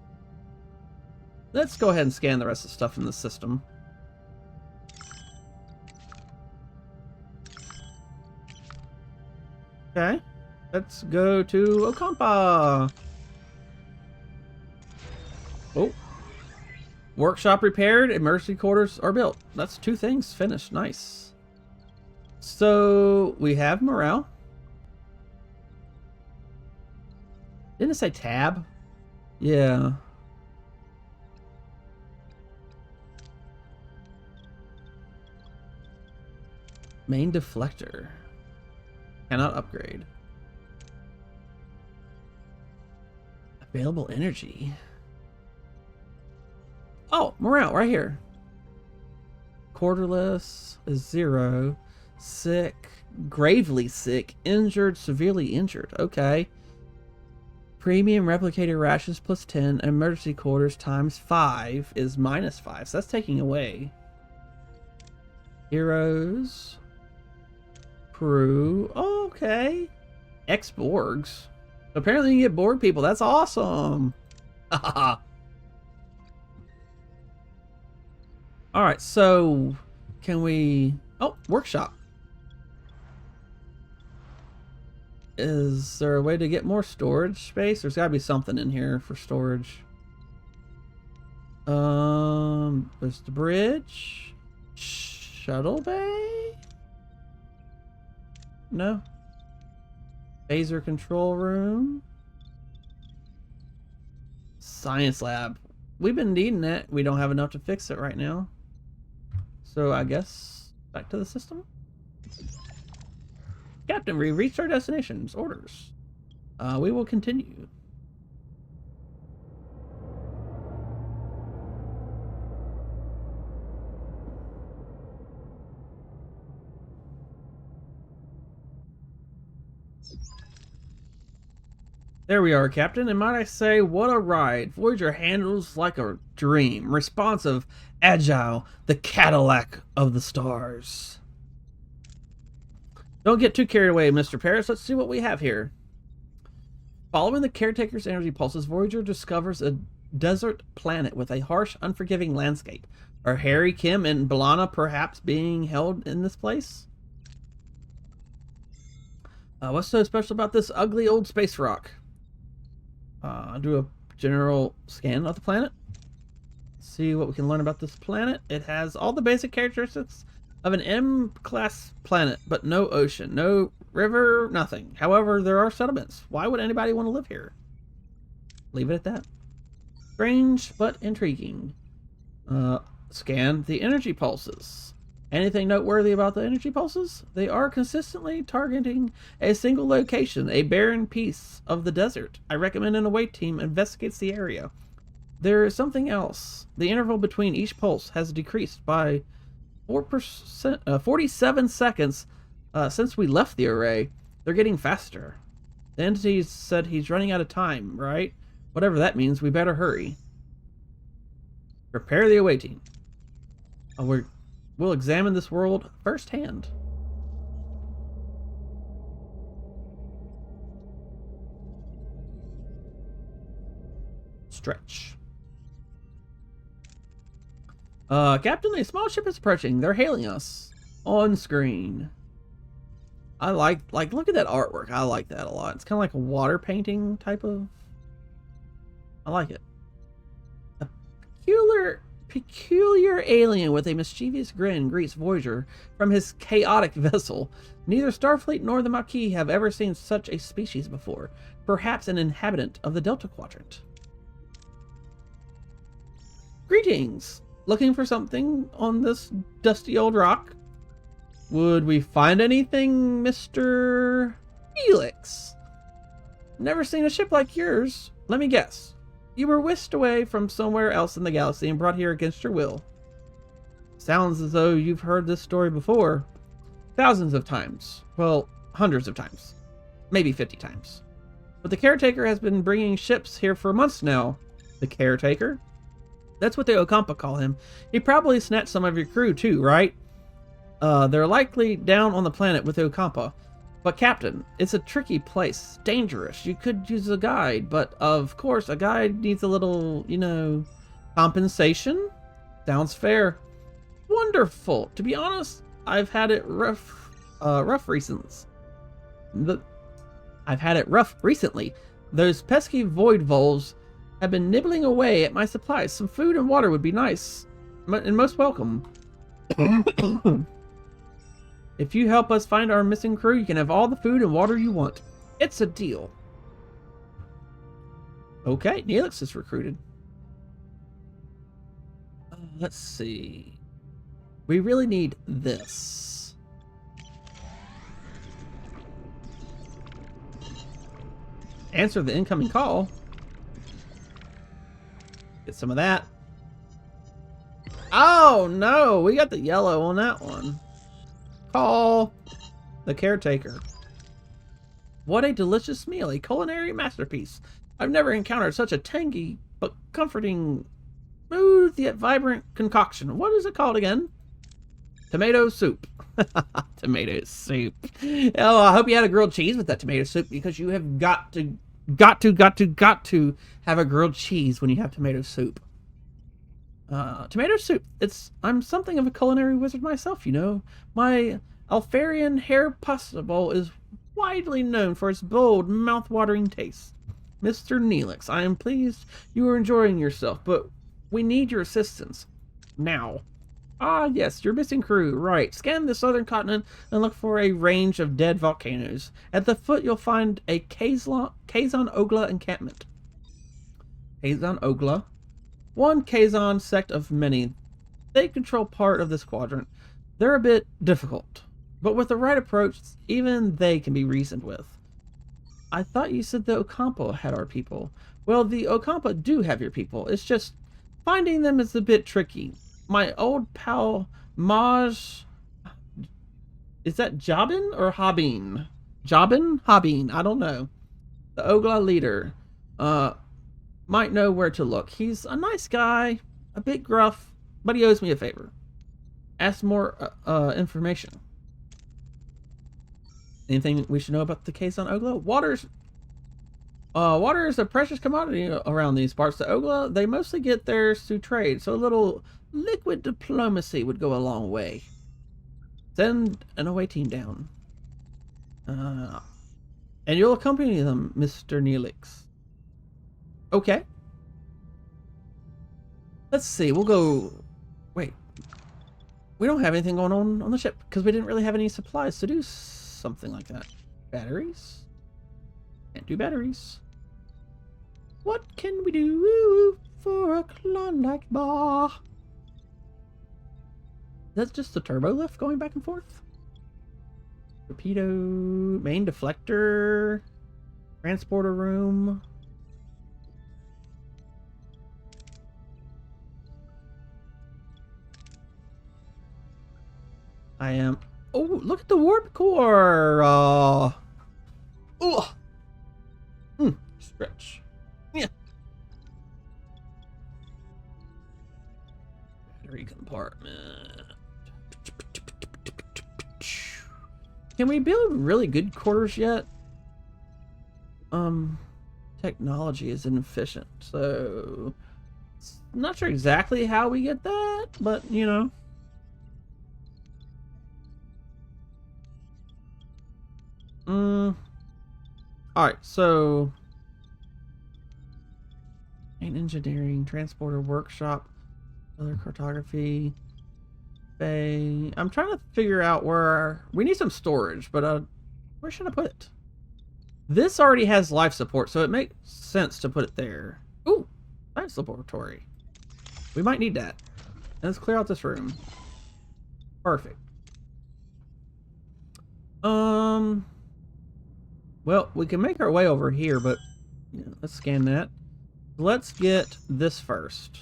go ahead and scan the rest of the stuff in the system. Okay, let's go to Okampa. Oh, workshop repaired, emergency quarters are built. That's 2 things finished. Nice. So we have morale. Didn't it say tab? Yeah. Main deflector. Cannot upgrade. Available energy. Oh, morale right here. Quarterless is 0. Sick. Gravely sick. Injured. Severely injured. Okay. Premium replicator rations plus 10. Emergency quarters times 5 is minus 5. So that's taking away. Heroes. Crew. Oh, okay. Ex-Borgs. Apparently you can get Borg people. That's awesome. Alright, so can we... Oh, workshop. Is there a way to get more storage space? There's gotta be something in here for storage. There's the bridge. Shuttle bay? No. Phaser control room. Science lab. We've been needing it. We don't have enough to fix it right now. So I guess back to the system. Captain, we reached our destination's orders. We will continue. There we are, Captain, and might I say, what a ride. Voyager handles like a dream. Responsive, agile, the Cadillac of the stars. Don't get too carried away, Mr. Paris. Let's see what we have here. Following the caretaker's energy pulses, Voyager discovers a desert planet with a harsh, unforgiving landscape. Are Harry, Kim, and B'Elanna perhaps being held in this place? What's so special about this ugly old space rock? Do a general scan of the planet. See what we can learn about this planet. It has all the basic characteristics of an M-class planet, but no ocean, no river, nothing. However, there are settlements. Why would anybody want to live here? Leave it at that. Strange, but intriguing. Scan the energy pulses. Anything noteworthy about the energy pulses? They are consistently targeting a single location, a barren piece of the desert. I recommend an away team investigates the area. There is something else. The interval between each pulse has decreased by 4%, 47 seconds since we left the array. They're getting faster. The entity said he's running out of time, right? Whatever that means, we better hurry. Prepare the awaiting. We'll examine this world firsthand. Stretch. Captain, a small ship is approaching. They're hailing us on screen. I like look at that artwork. I like that a lot. It's kind of like a water painting type of. I like it. A peculiar alien with a mischievous grin greets Voyager from his chaotic vessel. Neither Starfleet nor the Maquis have ever seen such a species before. Perhaps an inhabitant of the Delta Quadrant. Greetings. Looking for something on this dusty old rock? Would we find anything, Mr. Helix? Never seen a ship like yours. Let me guess. You were whisked away from somewhere else in the galaxy and brought here against your will. Sounds as though you've heard this story before. Thousands of times. Well, hundreds of times. Maybe 50 times. But the caretaker has been bringing ships here for months now. The caretaker? That's what the Ocampa call him. He probably snatched some of your crew too, right? They're likely down on the planet with the Ocampa. But Captain, it's a tricky place. Dangerous. You could use a guide, but of course a guide needs a little, compensation. Sounds fair. Wonderful. To be honest, I've had it rough recently. Those pesky void voles have been nibbling away at my supplies. Some food and water would be nice and most welcome. If you help us find our missing crew, you can have all the food and water you want. It's a deal. Okay, Neelix is recruited. Let's see. We really need this. Answer the incoming call. Get some of that. Oh no, we got the yellow on that one. Call the caretaker. What a delicious meal, a culinary masterpiece. I've never encountered such a tangy but comforting, smooth yet vibrant concoction. What is it called again? Tomato soup. Tomato soup. Oh, I hope you had a grilled cheese with that tomato soup, because you have got to have a grilled cheese when you have tomato soup. Tomato soup. I'm something of a culinary wizard myself, you know. My Alfarian hair pasta bowl is widely known for its bold, mouth-watering taste. Mr. Neelix, I am pleased you are enjoying yourself, but we need your assistance. Now. Ah, yes, your missing crew. Right. Scan the southern continent and look for a range of dead volcanoes. At the foot, you'll find a Kazon Ogla encampment. Kazon Ogla. One Kazon sect of many. They control part of this quadrant. They're a bit difficult, but with the right approach, even they can be reasoned with. I thought you said the Ocampa had our people. Well, the Ocampa do have your people. It's just finding them is a bit tricky. My old pal Maj... Is that Jabin or Habin? Jabin? Habin? I don't know. The Ogla leader. Might know where to look. He's a nice guy, a bit gruff, but he owes me a favor. Ask more information. Anything we should know about the case on Ogla? Water is a precious commodity around these parts. The Ogla, they mostly get theirs through trade, so a little liquid diplomacy would go a long way. Send an away team down. And you'll accompany them, Mr. Neelix. Okay. Let's see, we'll go... Wait. We don't have anything going on the ship, because we didn't really have any supplies to do something like that. Batteries? Can't do batteries. What can we do for a Klondike bar? That's just the turbo lift going back and forth? Torpedo... Main deflector... Transporter room... I am. Oh, look at the warp core. Stretch. Yeah. Battery compartment. Can we build really good quarters yet? Technology is inefficient, so not sure exactly how we get that, but you know. Alright, so engineering, transporter, workshop, other cartography, bay. I'm trying to figure out where we need some storage, but where should I put it? This already has life support, so it makes sense to put it there. Ooh, science laboratory. We might need that. Let's clear out this room. Perfect. Well, we can make our way over here, but yeah, let's scan that. Let's get this first.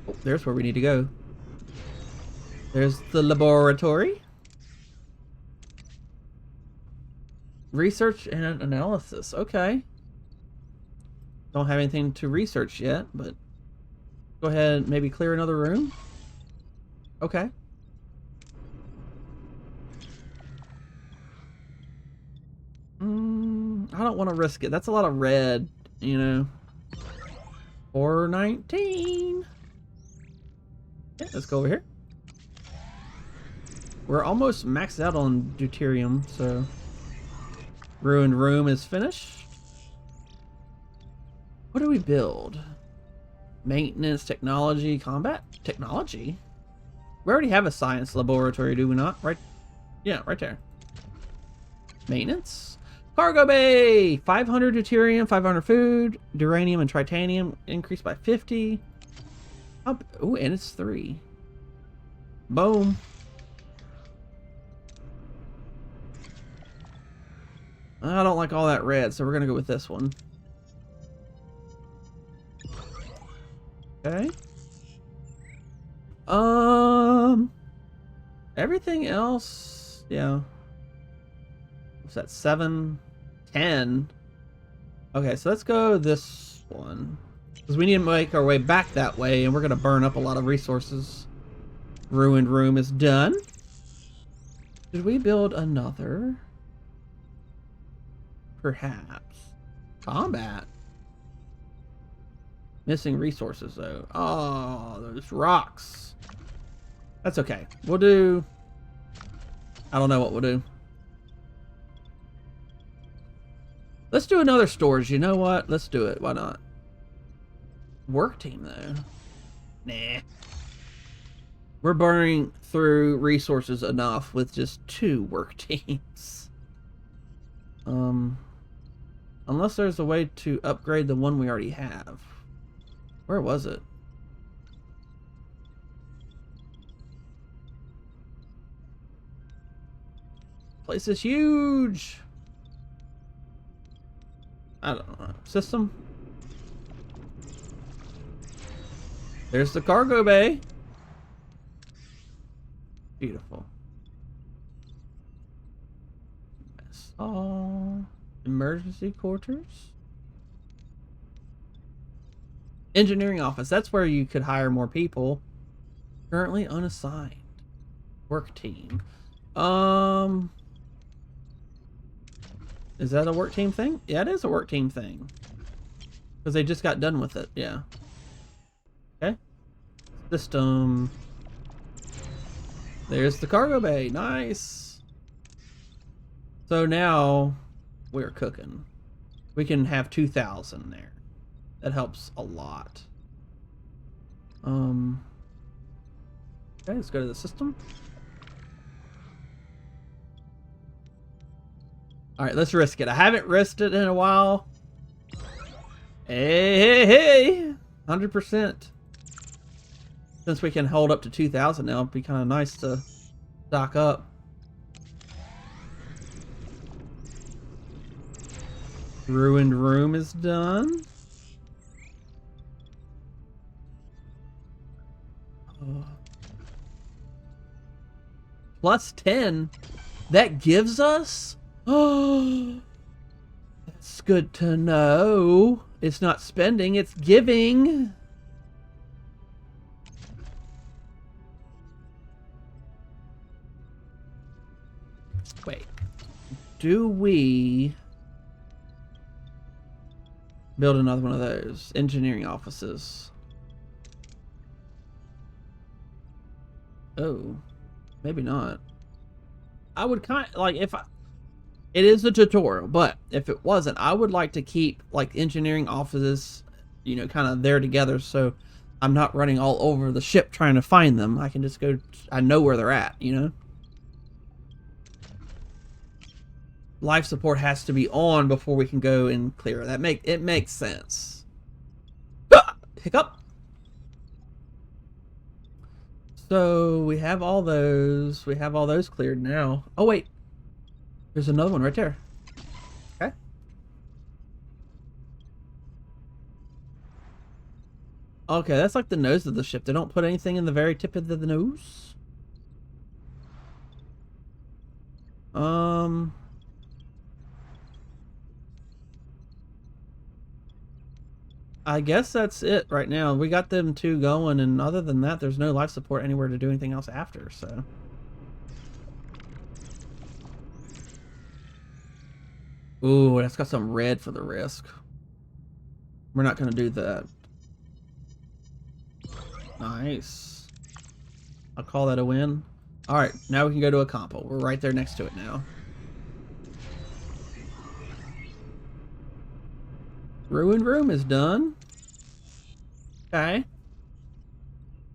Oh, there's where we need to go. There's the laboratory. Research and analysis. Okay. Don't have anything to research yet, but go ahead and maybe clear another room. Okay. I don't want to risk it. That's a lot of red, you know. 419. Okay, let's go over here. We're almost maxed out on deuterium, so ruined room is finished. What do we build? Maintenance, technology, combat, technology. We already have a science laboratory, do we not? Right? Yeah, right there. Maintenance. Cargo bay! 500 deuterium, 500 food, duranium and titanium increased by 50. Oh, and it's 3. Boom. I don't like all that red, so we're gonna go with this one. Okay. Everything else, yeah. What's that? 7, 10. Okay, so let's go this one because we need to make our way back that way, and we're gonna burn up a lot of resources. Ruined room is done. Did we build another? Perhaps. Combat. Missing resources though. Oh, those rocks. That's okay. We'll do. I don't know what we'll do. Let's do another storage. You know what? Let's do it. Why not? Work team though. Nah. We're burning through resources enough with just 2 work teams. Unless there's a way to upgrade the one we already have. Where was it? Place is huge. I don't know. System. There's the cargo bay. Beautiful. Oh, emergency quarters. Engineering office. That's where you could hire more people. Currently unassigned. Work team. Is that a work team thing? Yeah, it is a work team thing. Because they just got done with it. Yeah. Okay. System. There's the cargo bay. Nice. So now we're cooking. We can have 2,000 there. That helps a lot. Okay, let's go to the system. All right, let's risk it. I haven't risked it in a while. Hey, 100%. Since we can hold up to 2,000 now, it'd be kind of nice to stock up. Ruined room is done. Plus 10. That gives us... Oh, that's good to know. It's not spending, it's giving. Wait. Do we build another one of those engineering offices? Oh, maybe not. I would kind of like if I, it is a tutorial, but if it wasn't, I would like to keep like engineering offices, you know, kind of there together, so I'm not running all over the ship trying to find them. I can just go, I know where they're at, you know? Life support has to be on before we can go and clear. It makes sense. Ah! Hiccup. So we have all those. We have all those cleared now. Oh wait, there's another one right there. Okay. Okay, that's like the nose of the ship. They don't put anything in the very tip of the nose. I guess that's it right now. We got them two going, and other than that, there's no life support anywhere to do anything else after, so. Ooh, that's got some red for the risk. We're not going to do that. Nice. I'll call that a win. Alright, now we can go to a compo. We're right there next to it now. Ruined room is done. Okay.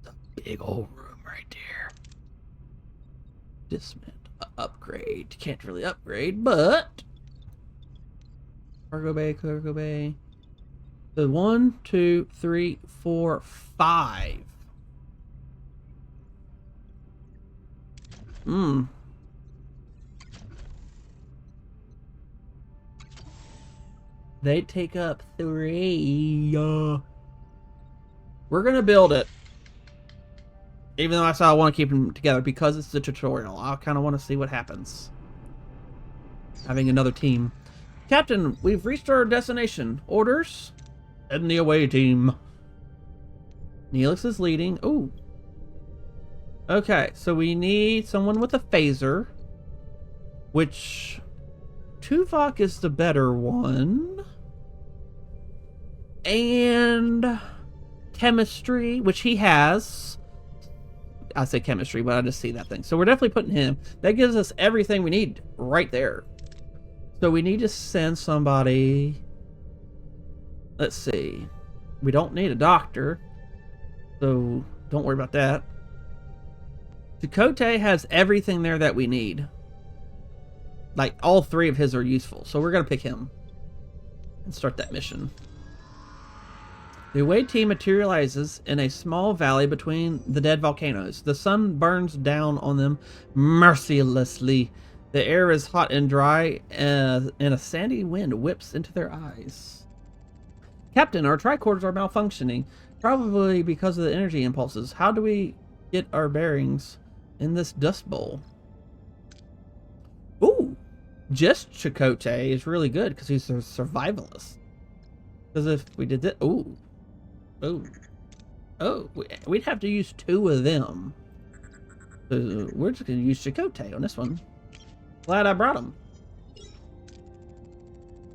The big old room right there. Dismount. Upgrade. Can't really upgrade, but... Cargo bay, cargo bay. So 1, 2, 3, 4, 5. They take up 3. We're gonna build it. Even though I said I want to keep them together because it's the tutorial. I kind of want to see what happens. Having another team. Captain, we've reached our destination. Orders? Send the away team. Neelix is leading. Ooh. Okay, so we need someone with a phaser. Which... Tuvok is the better one. And... Chemistry, which he has. I say chemistry, but I just see that thing. So we're definitely putting him. That gives us everything we need right there. So we need to send somebody. Let's see. We don't need a doctor. So don't worry about that. Chakotay has everything there that we need. Like all 3 of his are useful. So we're going to pick him. And start that mission. The away team materializes in a small valley between the dead volcanoes. The sun burns down on them mercilessly. The air is hot and dry, and a sandy wind whips into their eyes. Captain, our tricorders are malfunctioning, probably because of the energy impulses. How do we get our bearings in this dust bowl? Ooh, just Chakotay is really good because he's a survivalist. Because if we did that, ooh. Oh, we'd have to use 2 of them. So we're just going to use Chakotay on this one. Glad I brought him.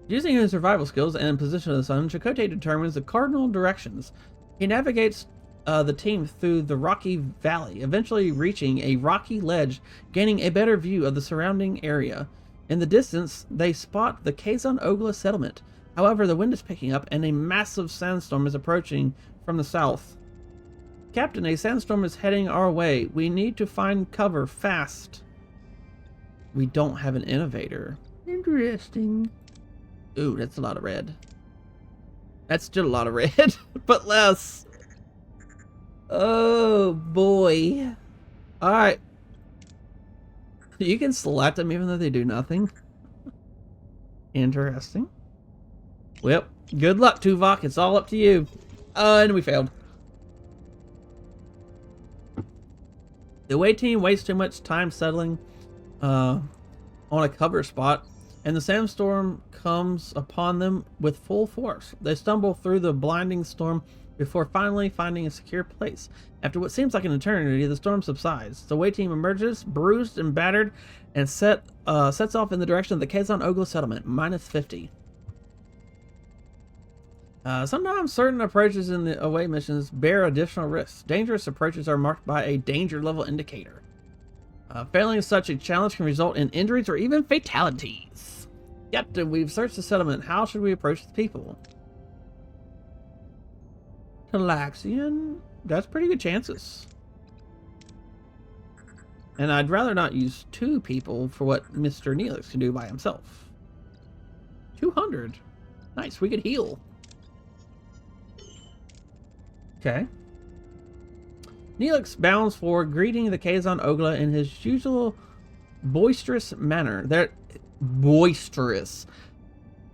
Using his survival skills and position of the sun, Chakotay determines the cardinal directions. He navigates the team through the rocky valley, eventually reaching a rocky ledge, gaining a better view of the surrounding area. In the distance, they spot the Kazon Ogla settlement. However, the wind is picking up and a massive sandstorm is approaching from the south. Captain, a sandstorm is heading our way. We need to find cover fast. We don't have an innovator. Interesting. Ooh, that's a lot of red. That's still a lot of red, but less. Oh, boy. Alright. You can select them even though they do nothing. Interesting. Well, good luck, Tuvok. It's all up to you. And we failed. The away team wastes too much time settling on a cover spot, and the sandstorm comes upon them with full force. They stumble through the blinding storm before finally finding a secure place. After what seems like an eternity, the storm subsides. The away team emerges, bruised and battered, and sets off in the direction of the Kazon Ogla settlement, -50. Sometimes certain approaches in the away missions bear additional risks. Dangerous approaches are marked by a danger level indicator. Failing such a challenge can result in injuries or even fatalities. Captain, we've searched the settlement. How should we approach the people? Talaxian? That's pretty good chances. And I'd rather not use 2 people for what Mr. Neelix can do by himself. 200. Nice, we could heal. Okay. Neelix bounds forward, greeting the Kazon Ogla in his usual boisterous manner. They're boisterous.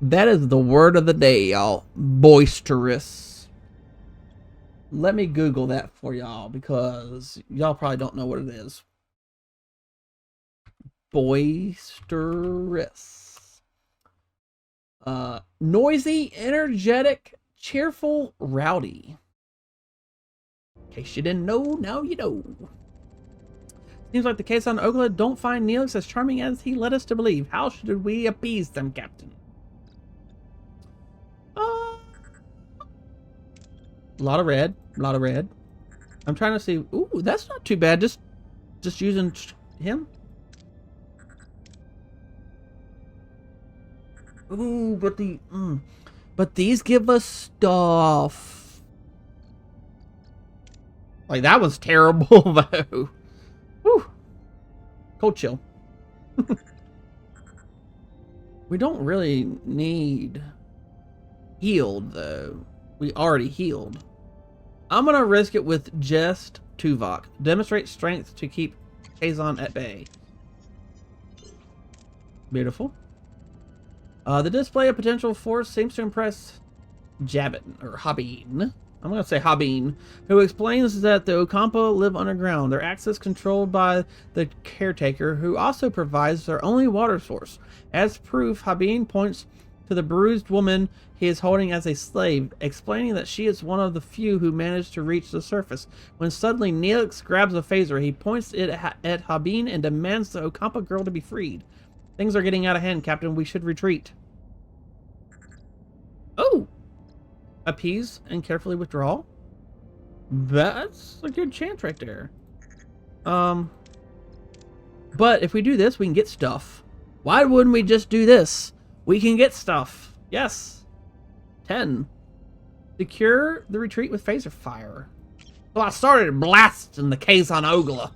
That is the word of the day, y'all. Boisterous. Let me Google that for y'all, because y'all probably don't know what it is. Boisterous. Noisy, energetic, cheerful, rowdy. In case you didn't know, now you know. Seems like the Kazon Ogla don't find Neelix as charming as he led us to believe. How should we appease them, Captain? A lot of red. A lot of red. I'm trying to see. Ooh, that's not too bad. Just using him. Ooh, but these give us stuff. Like, that was terrible, though. Whew. Cold chill. We don't really need healed, though. We already healed. I'm going to risk it with just Tuvok. Demonstrate strength to keep Kazon at bay. Beautiful. The display of potential force seems to impress Jabin, or Habin. I'm going to say Habin, who explains that the Ocampa live underground. Their access controlled by the caretaker, who also provides their only water source. As proof, Habin points to the bruised woman he is holding as a slave, explaining that she is one of the few who managed to reach the surface. When suddenly Neelix grabs a phaser, he points it at Habin and demands the Ocampa girl to be freed. Things are getting out of hand, Captain. We should retreat. Oh! Appease and carefully withdraw. That's a good chance right there. But if we do this, we can get stuff. Why wouldn't we just do this? We can get stuff. Yes. 10. Secure the retreat with phaser fire. So I started blasting the Kazon Ogla.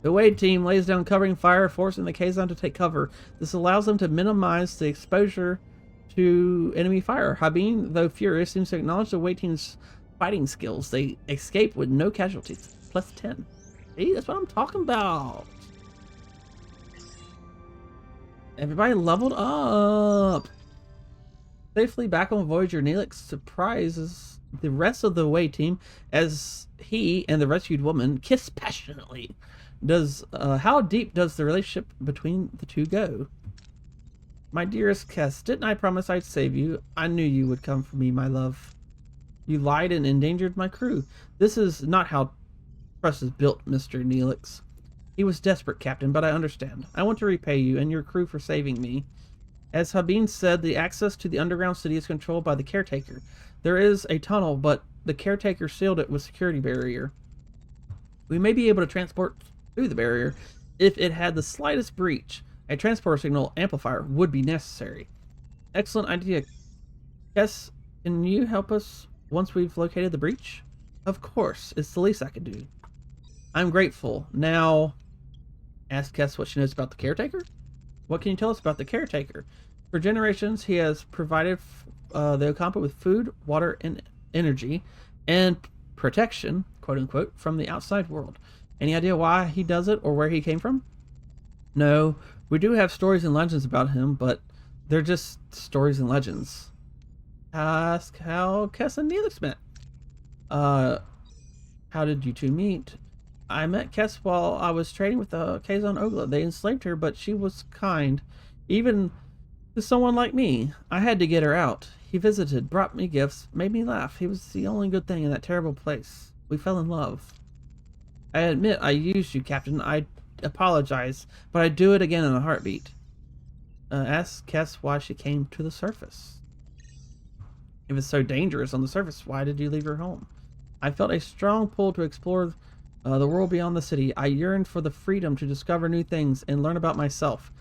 The away team lays down covering fire, forcing the Kazon to take cover. This allows them to minimize the exposure to enemy fire. Habin, though furious, seems to acknowledge the away team's fighting skills. They escape with no casualties. Plus 10. See, that's what I'm talking about. Everybody leveled up. Safely back on Voyager, Neelix surprises the rest of the away team as he and the rescued woman kiss passionately. How deep does the relationship between the two go? My dearest Kess, didn't I promise I'd save you? I knew you would come for me, my love. You lied and endangered my crew. This is not how trust is built, Mr. Neelix. He was desperate, Captain, but I understand. I want to repay you and your crew for saving me. As Habin said, the access to the underground city is controlled by the caretaker. There is a tunnel, but the caretaker sealed it with security barrier. We may be able to transport through the barrier if it had the slightest breach. A transport signal amplifier would be necessary. Excellent idea. Yes, can you help us once we've located the breach? Of course, it's the least I could do. I'm grateful. Now, ask Kess what she knows about the caretaker? What can you tell us about the caretaker? For generations, he has provided the Ocampa with food, water, and energy, and protection, quote-unquote, from the outside world. Any idea why he does it or where he came from? No, we do have stories and legends about him, but they're just stories and legends. Ask how Kess and Neelix met. How did you two meet? I met Kess while I was trading with the Kazon Ogla. They enslaved her, but she was kind. Even to someone like me. I had to get her out. He visited, brought me gifts, made me laugh. He was the only good thing in that terrible place. We fell in love. I admit I used you, Captain. I apologize, but I'd do it again in a heartbeat. Ask Kess why she came to the surface. If it's so dangerous on the surface, why did you leave your home? I felt a strong pull to explore the world beyond the city. I yearned for the freedom to discover new things and learn about myself.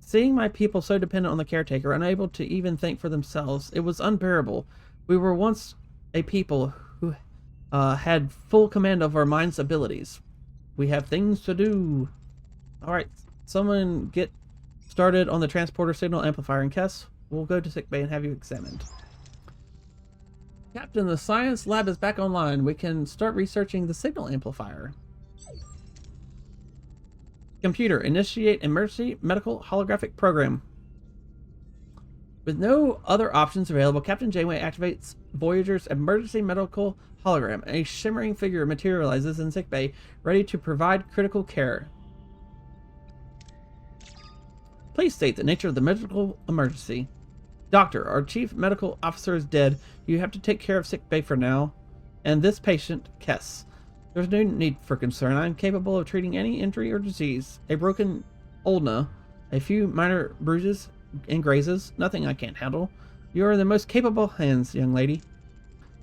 Seeing my people so dependent on the caretaker, unable to even think for themselves, it was unbearable. We were once a people who had full command of our mind's abilities. We have things to do. Alright, someone get started on the transporter signal amplifier, and Kess, we'll go to sickbay and have you examined. Captain, the science lab is back online. We can start researching the signal amplifier. Computer, initiate emergency medical holographic program. With no other options available, Captain Janeway activates Voyager's emergency medical hologram. A shimmering figure materializes in sickbay, ready to provide critical care. Please state the nature of the medical emergency. Doctor, our chief medical officer is dead. You have to take care of sickbay for now. And this patient, Kess. There's no need for concern. I'm capable of treating any injury or disease. A broken ulna, a few minor bruises and grazes, nothing I can't handle. You are in the most capable hands, young lady.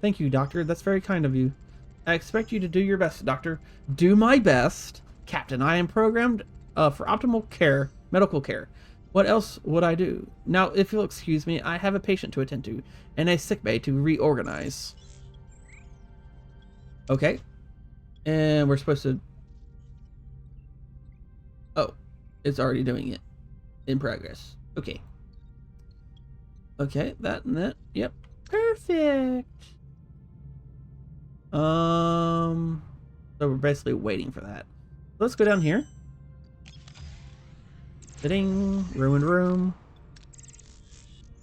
Thank you, Doctor. That's very kind of you. I expect you to do your best, Doctor. Do my best. Captain, I am programmed for optimal care, medical care. What else would I do? Now, if you'll excuse me, I have a patient to attend to and a sickbay to reorganize. Okay. And we're supposed to... Oh, it's already doing it. In progress. Okay. Okay, that and that. Yep. Perfect. So we're basically waiting for that. Let's go down here. Ding. Ruined room.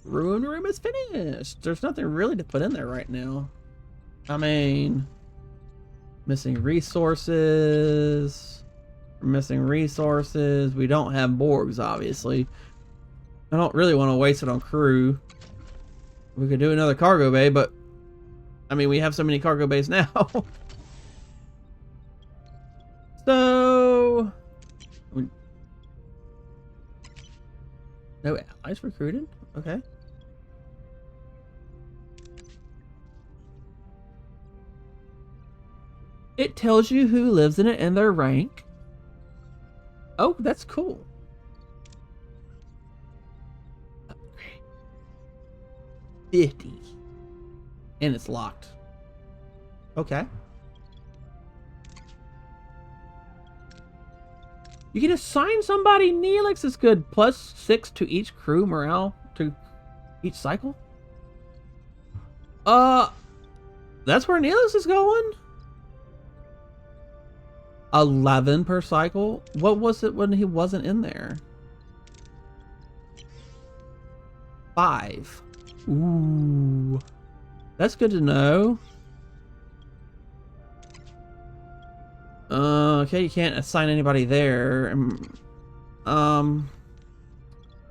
Ruined room is finished. There's nothing really to put in there right now. I mean... Missing resources. We're missing resources. We don't have Borgs, obviously. I don't really want to waste it on crew. We could do another cargo bay, but... I mean, we have so many cargo bays now. So... No allies recruited? Okay. It tells you who lives in it and their rank. Oh, that's cool. 50. And it's locked. Okay. You can assign somebody. Neelix is good. +6 to each crew morale to each cycle. That's where Neelix is going. 11 per cycle. What was it when he wasn't in there? 5. Ooh. That's good to know. Okay, you can't assign anybody there.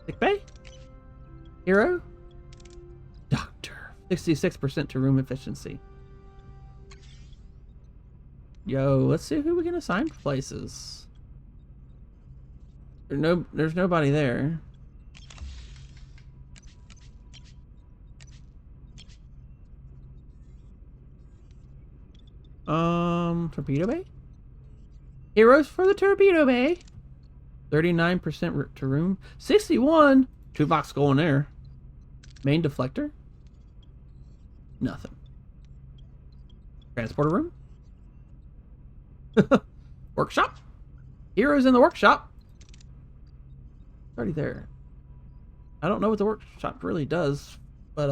Sick bay? Hero? Doctor. 66% to room efficiency. Yo, let's see who we can assign places. There's nobody there. Torpedo bay? Heroes for the torpedo bay. 39% to room. 61. 2 box going there. Main deflector. Nothing. Transporter room. Workshop. Heroes in the workshop. Already there. I don't know what the workshop really does, but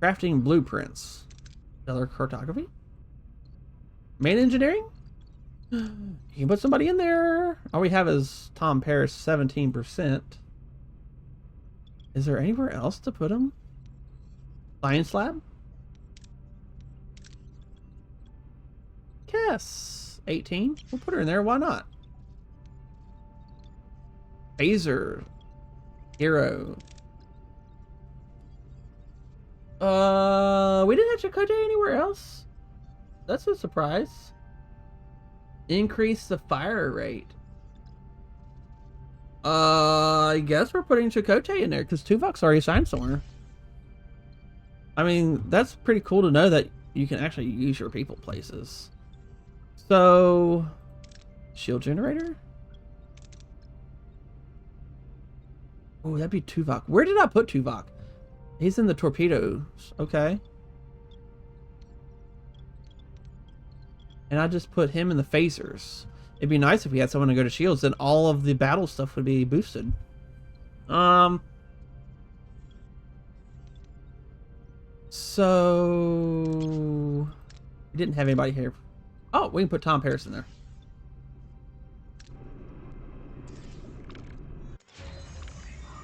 crafting blueprints. Stellar cartography. Main engineering. You can put somebody in there. All we have is Tom Paris, 17%. Is there anywhere else to put him? Science lab. Tess. 18. We'll put her in there. Why not? Phaser. Hero. We didn't have Chakotay anywhere else. That's a surprise. Increase the fire rate. I guess we're putting Chakotay in there because Tuvok's already signed somewhere. I mean, that's pretty cool to know that you can actually use your people places. So, shield generator? Oh, that'd be Tuvok. Where did I put Tuvok? He's in the torpedoes. Okay. And I just put him in the phasers. It'd be nice if we had someone to go to shields, then all of the battle stuff would be boosted. So we didn't have anybody here. Oh, we can put Tom Paris in there.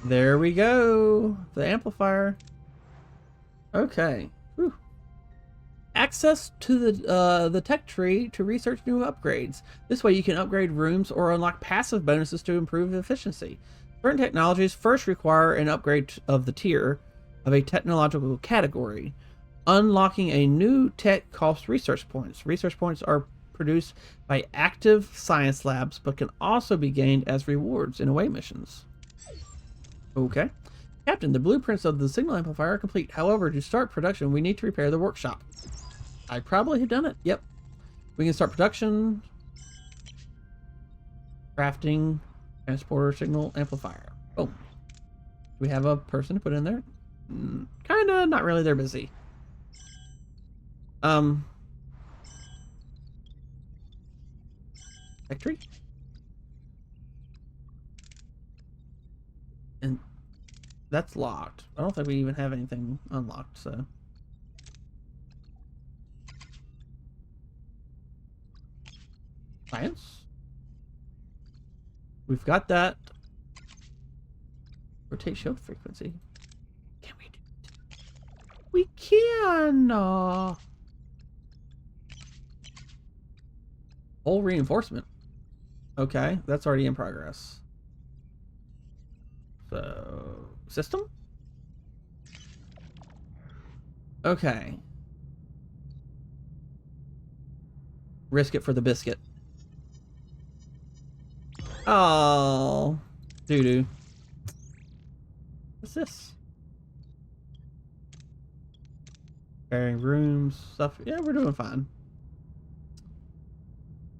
There we go. The amplifier. Okay. Whew. Access to the tech tree to research new upgrades. This way you can upgrade rooms or unlock passive bonuses to improve efficiency. Certain technologies first require an upgrade of the tier of a technological category. Unlocking a new tech costs research points. Research points are produced by active science labs, but can also be gained as rewards in away missions. Okay. Captain, the blueprints of the signal amplifier are complete. However, to start production, we need to repair the workshop. I probably have done it. Yep. We can start production. Crafting. Transporter signal amplifier. Boom. Do we have a person to put in there? Kinda. Not really. They're busy. Factory? And that's locked. I don't think we even have anything unlocked, so. Science? We've got that. Rotate shield frequency. Can we do it? We can! Whole reinforcement. Okay, that's already in progress. So, system? Okay. Risk it for the biscuit. Oh, doo-doo. What's this? Repairing rooms, stuff. Yeah, we're doing fine.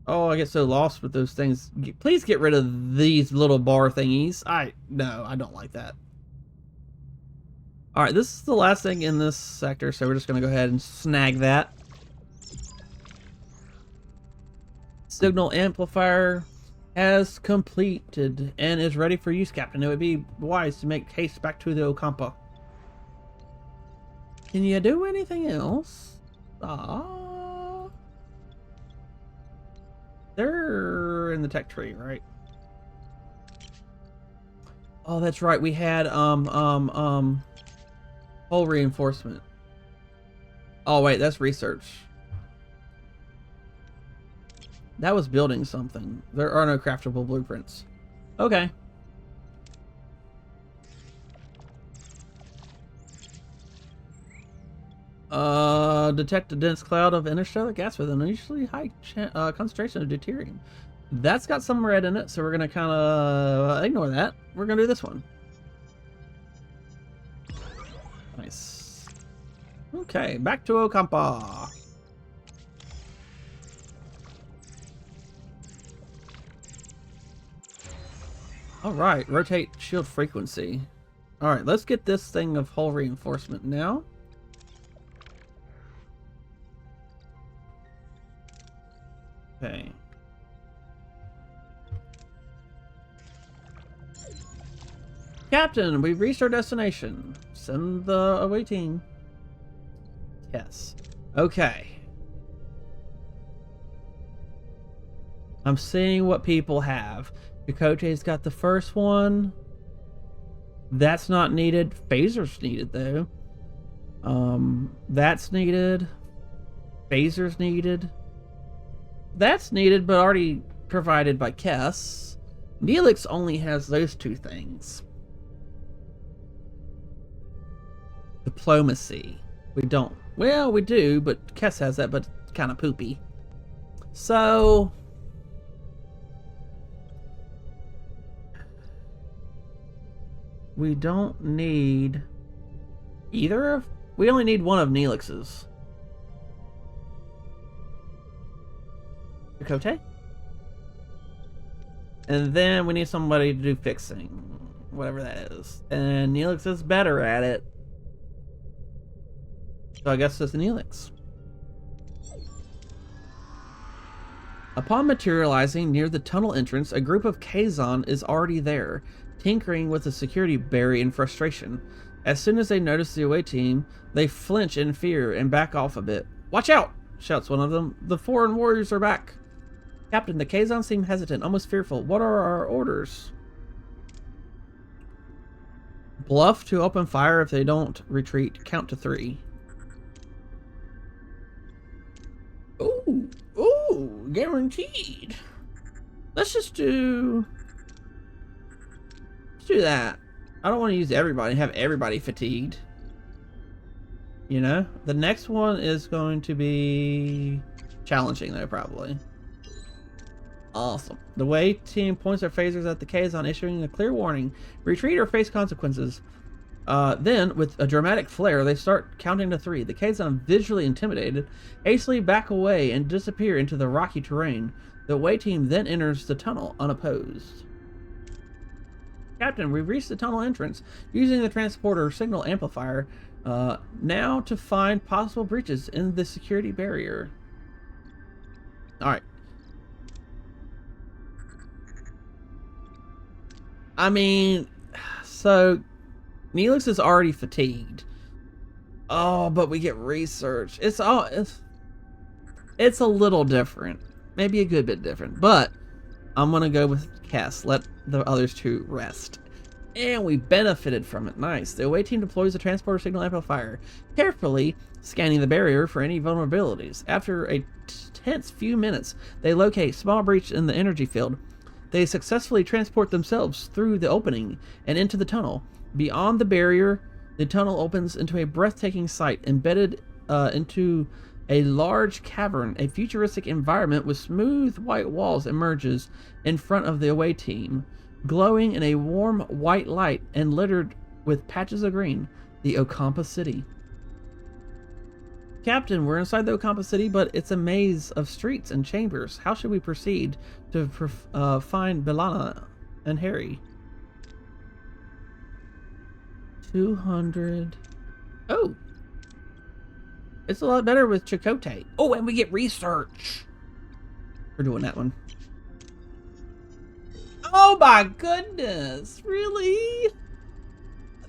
Oh, I get so lost with those things. Please get rid of these little bar thingies. No, I don't like that. All right, this is the last thing in this sector, so we're just going to go ahead and snag that. Signal amplifier has completed and is ready for use, Captain. It would be wise to make haste back to the Ocampa. Can you do anything else? They're in the tech tree, right? Oh, that's right. We had whole reinforcement. Oh wait, that's research. That was building something. There are no craftable blueprints. Okay. Detect a dense cloud of interstellar gas with an unusually high concentration of deuterium. That's got some red in it, so we're gonna kind of ignore that. We're gonna do this one. Nice. Okay, back to Ocampa. All right, rotate shield frequency. All right, let's get this thing of hull reinforcement now. Okay. Captain, we've reached our destination. Send the away team. Yes. Okay. I'm seeing what people have. Chakotay's got the first one. That's not needed. Phaser's needed though. That's needed. Phaser's needed. That's needed, but already provided by Kess. Neelix only has those two things. Diplomacy. We don't. Well, we do, but Kess has that, but it's kind of poopy. So... we don't need either of... we only need one of Neelix's. Chakotay? And then we need somebody to do fixing. Whatever that is. And Neelix is better at it. So I guess it's Neelix. Upon materializing near the tunnel entrance, a group of Kazon is already there, tinkering with the security barrier in frustration. As soon as they notice the away team, they flinch in fear and back off a bit. "Watch out!" shouts one of them. "The foreign warriors are back." "Captain, the Kazon seem hesitant, almost fearful. What are our orders?" "Bluff to open fire if they don't retreat. Count to 3. Ooh, ooh, guaranteed. Let's just do... let's do that. I don't want to use everybody, have everybody fatigued. You know? The next one is going to be challenging, though, probably. Awesome. The way team points their phasers at the Kazon, issuing a clear warning. Retreat or face consequences. Then, with a dramatic flare, they start counting to 3. The Kazon, visually intimidated, hastily back away and disappear into the rocky terrain. The away team then enters the tunnel unopposed. "Captain, we've reached the tunnel entrance, using the transporter signal amplifier, now to find possible breaches in the security barrier." Alright. I mean, so Neelix is already fatigued. Oh, but we get research. It's a little different. Maybe a good bit different. But I'm gonna go with Cass. Let the others two rest. And we benefited from it. Nice. The away team deploys the transporter signal amplifier, carefully scanning the barrier for any vulnerabilities. After a tense few minutes, they locate a small breach in the energy field. They successfully transport themselves through the opening and into the tunnel. Beyond the barrier, the tunnel opens into a breathtaking sight, embedded into a large cavern. A futuristic environment with smooth white walls emerges in front of the away team, glowing in a warm white light and littered with patches of green. The Okampa City. "Captain, we're inside the Okampa City, but it's a maze of streets and chambers. How should we proceed to find B'Elanna and Harry?" 200. Oh. It's a lot better with Chakotay. Oh, and we get research. We're doing that one. Oh my goodness. Really?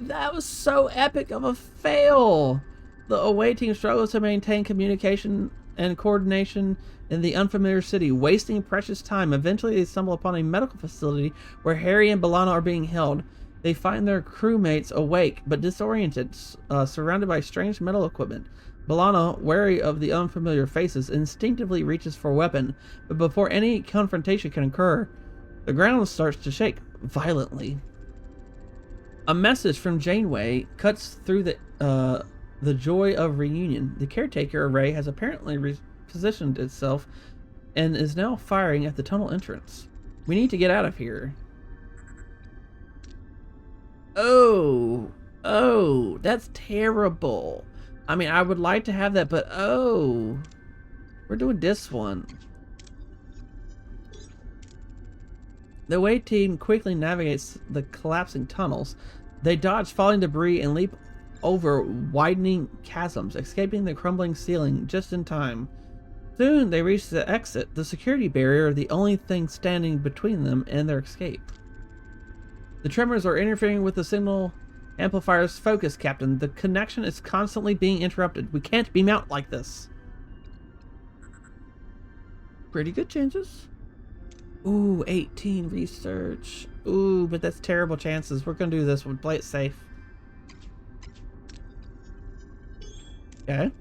That was so epic of a fail. The away team struggles to maintain communication and coordination in the unfamiliar city, wasting precious time. Eventually, they stumble upon a medical facility where Harry and B'Elanna are being held. They find their crewmates awake but disoriented, surrounded by strange metal equipment. B'Elanna, wary of the unfamiliar faces, instinctively reaches for a weapon, but before any confrontation can occur, the ground starts to shake violently. A message from Janeway cuts through the joy of reunion. The caretaker array has apparently repositioned itself and is now firing at the tunnel entrance. We need to get out of here. Oh, that's terrible. I mean, I would like to have that, but oh, we're doing this one. The away team quickly navigates the collapsing tunnels. They dodge falling debris and leap over widening chasms, escaping the crumbling ceiling just in time. Soon they reach the exit. The security barrier, the only thing standing between them and their escape. The tremors are interfering with the signal amplifier's focus, Captain. The connection is constantly being interrupted. We can't beam out like this. Pretty good chances. Ooh, 18 research. Ooh, but that's terrible chances. We're gonna do this one. Play it safe. Okay.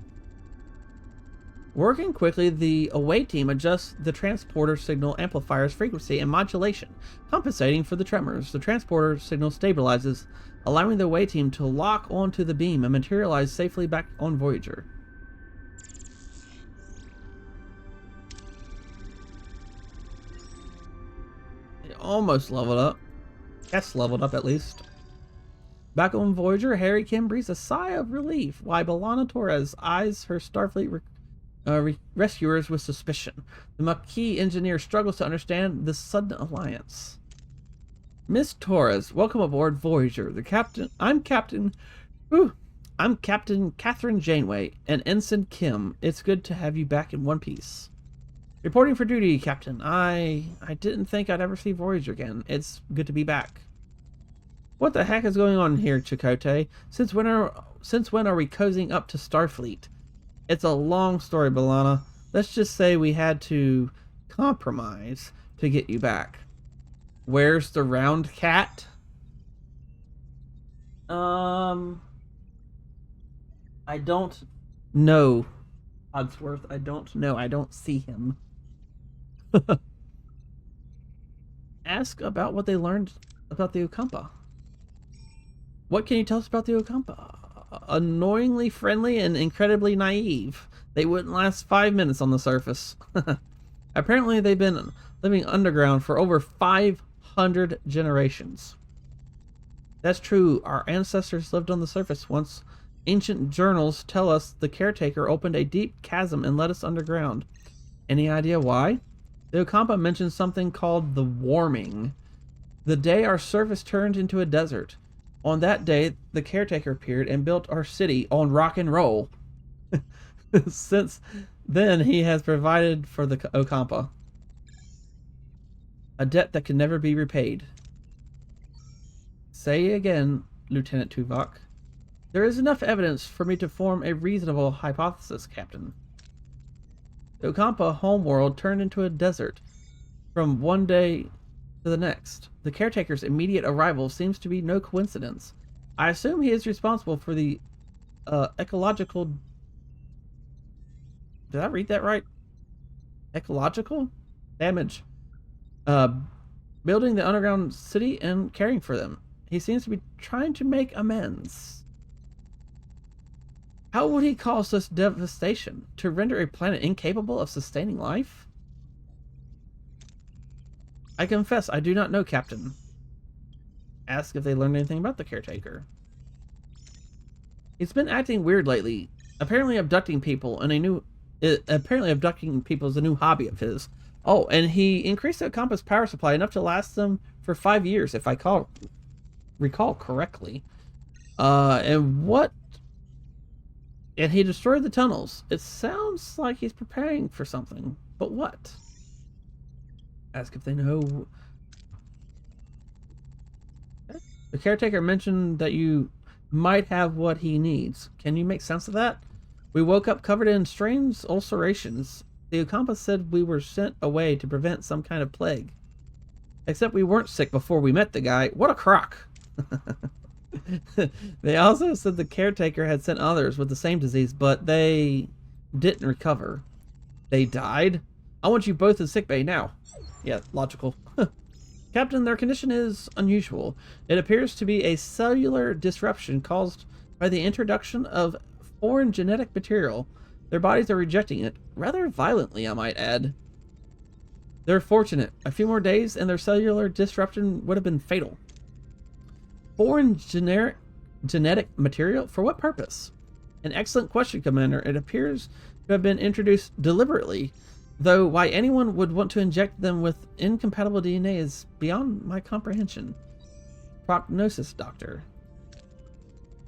Working quickly, the away team adjusts the transporter signal amplifier's frequency and modulation, compensating for the tremors. The transporter signal stabilizes, allowing the away team to lock onto the beam and materialize safely back on Voyager. It almost leveled up. Yes, leveled up at least. Back on Voyager, Harry Kim breathes a sigh of relief while B'Elanna Torres eyes her Starfleet rescuers with suspicion. The Maquis engineer struggles to understand this sudden alliance. Miss Torres, welcome aboard Voyager. I'm Captain Catherine Janeway and Ensign Kim. It's good to have you back in one piece. Reporting for duty, Captain. I didn't think I'd ever see Voyager again. It's good to be back. What the heck is going on here, Chakotay? Since when are we cozying up to Starfleet? It's a long story, B'Elanna. Let's just say we had to compromise to get you back. Where's the round cat? I don't know. Codsworth, I don't know. I don't see him. Ask about what they learned about the Okampa. What can you tell us about the Okampa? Annoyingly friendly and incredibly naive. They wouldn't last 5 minutes on the surface. Apparently they've been living underground for over 500 generations. That's true. Our ancestors lived on the surface once. Ancient journals tell us the caretaker opened a deep chasm and led us underground. Any idea why? The Okampa mentions something called the warming. The day our surface turned into a desert. On that day, the caretaker appeared and built our city on rock and roll. Since then, he has provided for the Okampa. A debt that can never be repaid. Say again, Lieutenant Tuvok. There is enough evidence for me to form a reasonable hypothesis, Captain. The Okampa homeworld turned into a desert from one day to the next. The caretaker's immediate arrival seems to be no coincidence. I assume he is responsible for the ecological... Did I read that right? Ecological damage. Building the underground city and caring for them. He seems to be trying to make amends. How would he cause such devastation? To render a planet incapable of sustaining life? I confess, I do not know, Captain. Ask if they learned anything about the caretaker. He's been acting weird lately. Apparently abducting people is a new hobby of his. Oh, and he increased the Compass power supply enough to last them for 5 years, if I recall correctly. And he destroyed the tunnels. It sounds like he's preparing for something. But what? Ask if they know. The caretaker mentioned that you might have what he needs. Can you make sense of that? We woke up covered in strange ulcerations. The Okampa said we were sent away to prevent some kind of plague. Except we weren't sick before we met the guy. What a crock! They also said the caretaker had sent others with the same disease, but they didn't recover. They died? I want you both in sickbay now. Yeah, logical. Captain, their condition is unusual. It appears to be a cellular disruption caused by the introduction of foreign genetic material. Their bodies are rejecting it, rather violently, I might add. They're fortunate. A few more days and their cellular disruption would have been fatal. Foreign genetic material? For what purpose? An excellent question, Commander. It appears to have been introduced deliberately, though why anyone would want to inject them with incompatible DNA is beyond my comprehension. Prognosis, Doctor.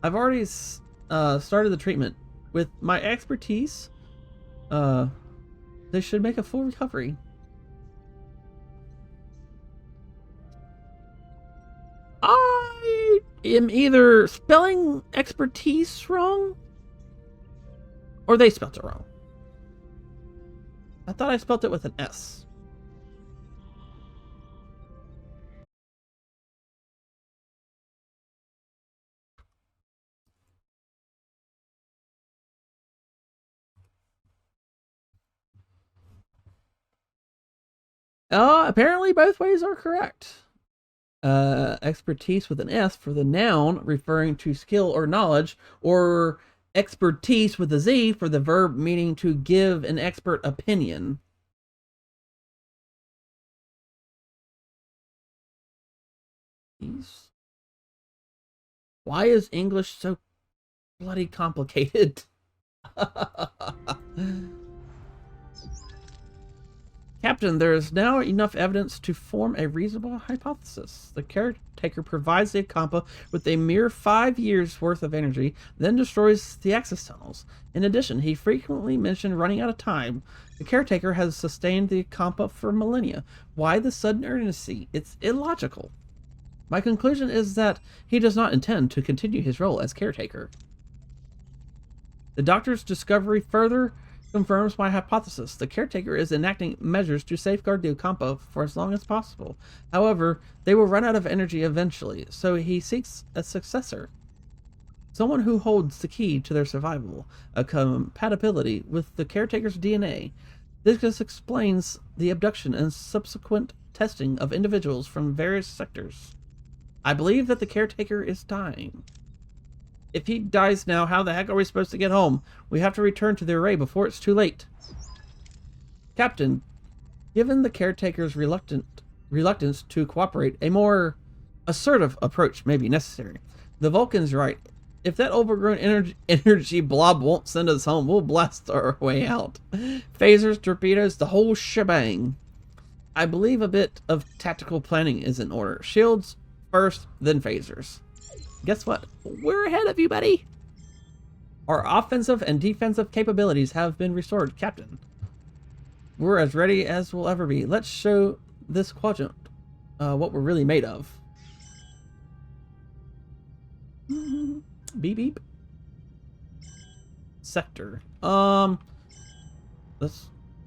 I've already started the treatment. With my expertise, they should make a full recovery. I am either spelling expertise wrong, or they spelled it wrong. I thought I spelled it with an S. Apparently both ways are correct. Expertise with an S for the noun referring to skill or knowledge, or expertise with a Z for the verb meaning to give an expert opinion. Why is English so bloody complicated? Captain, there is now enough evidence to form a reasonable hypothesis. The caretaker provides the Akampa with a mere 5 years worth of energy, then destroys the access tunnels. In addition, he frequently mentioned running out of time. The caretaker has sustained the Akampa for millennia. Why the sudden urgency? It's illogical. My conclusion is that he does not intend to continue his role as caretaker. The doctor's discovery further confirms my hypothesis. The caretaker is enacting measures to safeguard the Akampa for as long as possible. However, they will run out of energy eventually, so he seeks a successor. Someone who holds the key to their survival, a compatibility with the caretaker's DNA. This explains the abduction and subsequent testing of individuals from various sectors. I believe that the caretaker is dying. If he dies now, how the heck are we supposed to get home? We have to return to the array before it's too late. Captain, given the caretaker's reluctance to cooperate, a more assertive approach may be necessary. The Vulcan's right. If that overgrown energy blob won't send us home, we'll blast our way out. Phasers, torpedoes, the whole shebang. I believe a bit of tactical planning is in order. Shields first, then phasers. Guess what? We're ahead of you, buddy. Our offensive and defensive capabilities have been restored, Captain. We're as ready as we'll ever be. Let's show this quadrant what we're really made of. Beep beep. Sector. Can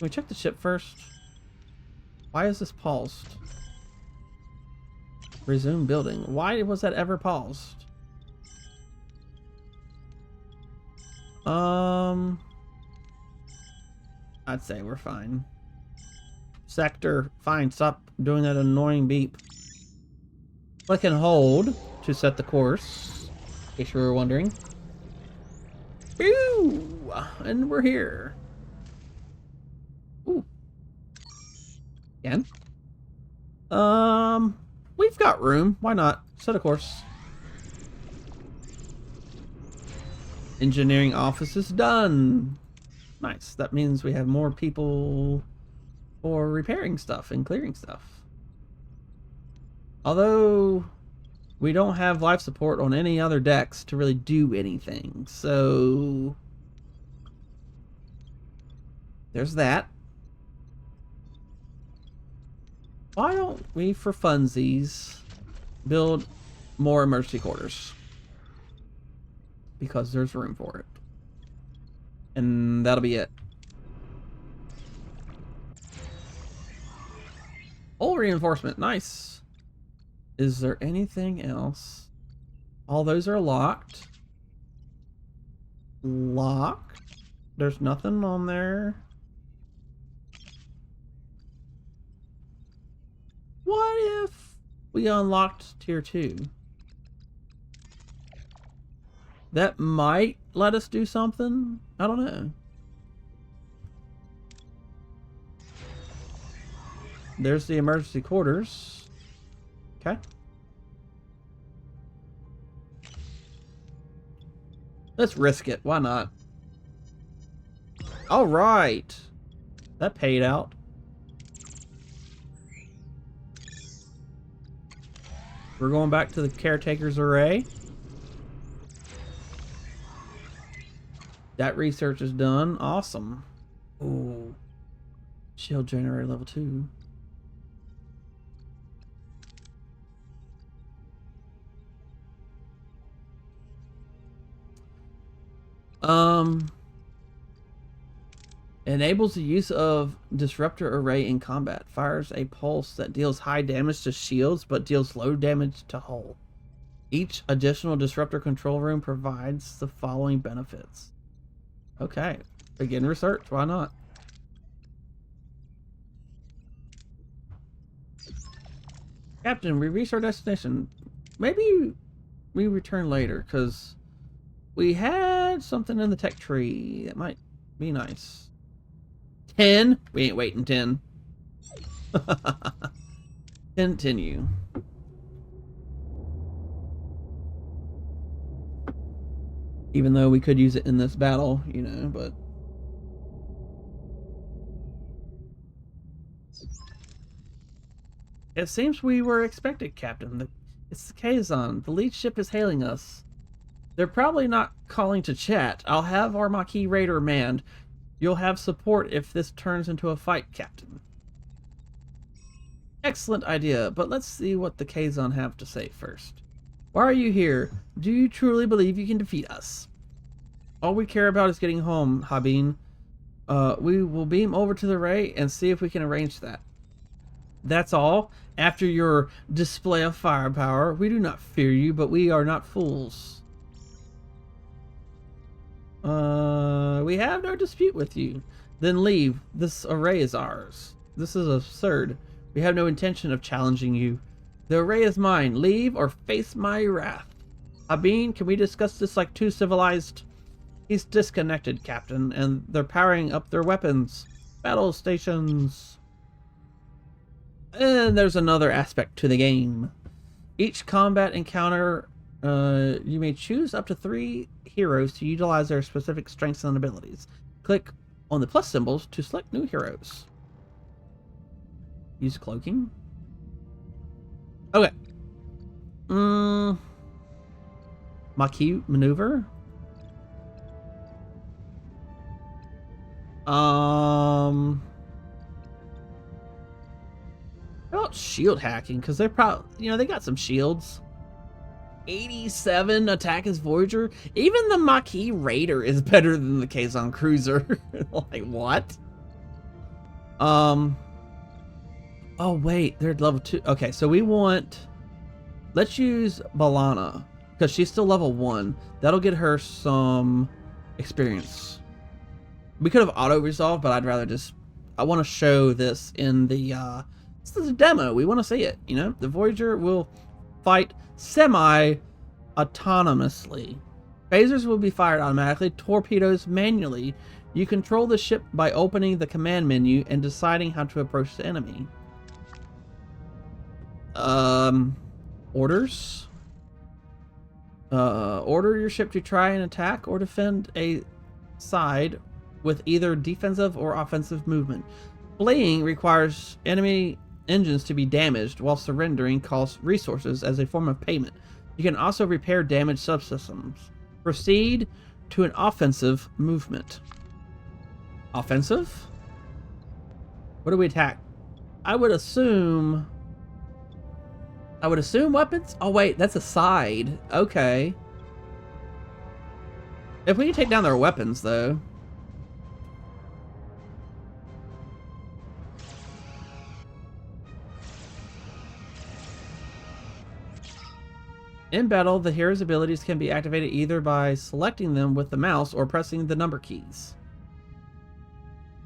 we check the ship first? Why is this paused? Resume building. Why was that ever paused? I'd say we're fine. Sector, fine. Stop doing that annoying beep. Click and hold to set the course, in case you were wondering. Ooh, and we're here. Ooh. Again. We've got room. Why not? Set a course. Engineering office is done. Nice. That means we have more people for repairing stuff and clearing stuff. Although we don't have life support on any other decks to really do anything. So there's that. Why don't we, for funsies, build more emergency quarters? Because there's room for it. And that'll be it. Hull reinforcement, nice. Is there anything else? All those are locked. Locked? There's nothing on there. What if we unlocked tier 2? That might let us do something. I don't know. There's the emergency quarters. Okay. Let's risk it. Why not? All right. That paid out. We're going back to the caretaker's array. That research is done. Awesome. Ooh. Shield generator level 2. Enables the use of disruptor array in combat. Fires a pulse that deals high damage to shields but deals low damage to hull. Each additional disruptor control room provides the following benefits. Okay, begin research. Why not? Captain, we reached our destination. Maybe we return later, because we had something in the tech tree that might be nice. 10? We ain't waiting 10. Continue. Even though we could use it in this battle, you know, but... It seems we were expected, Captain. It's the Kazon. The lead ship is hailing us. They're probably not calling to chat. I'll have our Maquis Raider manned. You'll have support if this turns into a fight, Captain. Excellent idea, but let's see what the Kazon have to say first. Why are you here? Do you truly believe you can defeat us? All we care about is getting home, Habin. We will beam over to the Ray and see if we can arrange that. That's all. After your display of firepower, we do not fear you, but we are not fools. We have no dispute with you. Then leave. This array is ours. This is absurd. We have no intention of challenging you. The array is mine. Leave or face my wrath. Habin, can we discuss this like two civilized... He's disconnected, Captain, and they're powering up their weapons. Battle stations. And there's another aspect to the game. Each combat encounter, you may choose up to 3 heroes to utilize their specific strengths and abilities. Click on the plus symbols to select new heroes. Use cloaking. Okay. Maquis maneuver. How about shield hacking? Because they're probably, you know, they got some shields. 87 attack as Voyager. Even the Maquis Raider is better than the Kazon Cruiser. Like, what? Oh, wait. They're level 2. Okay, so we want... Let's use Balana. Because she's still level 1. That'll get her some experience. We could have auto-resolved, but I'd rather just... I want to show this in the... This is a demo. We want to see it, you know? The Voyager will fight semi-autonomously. Phasers will be fired automatically, torpedoes manually. You control the ship by opening the command menu and deciding how to approach the enemy. Orders. Order your ship to try and attack or defend a side with either defensive or offensive movement. Fleeing requires enemy engines to be damaged, while surrendering costs resources as a form of payment. You can also repair damaged subsystems. Proceed to an offensive movement. Offensive? What do we attack? I would assume weapons? Oh wait, that's a side. Okay. If we can take down their weapons though. In battle, the hero's abilities can be activated either by selecting them with the mouse or pressing the number keys.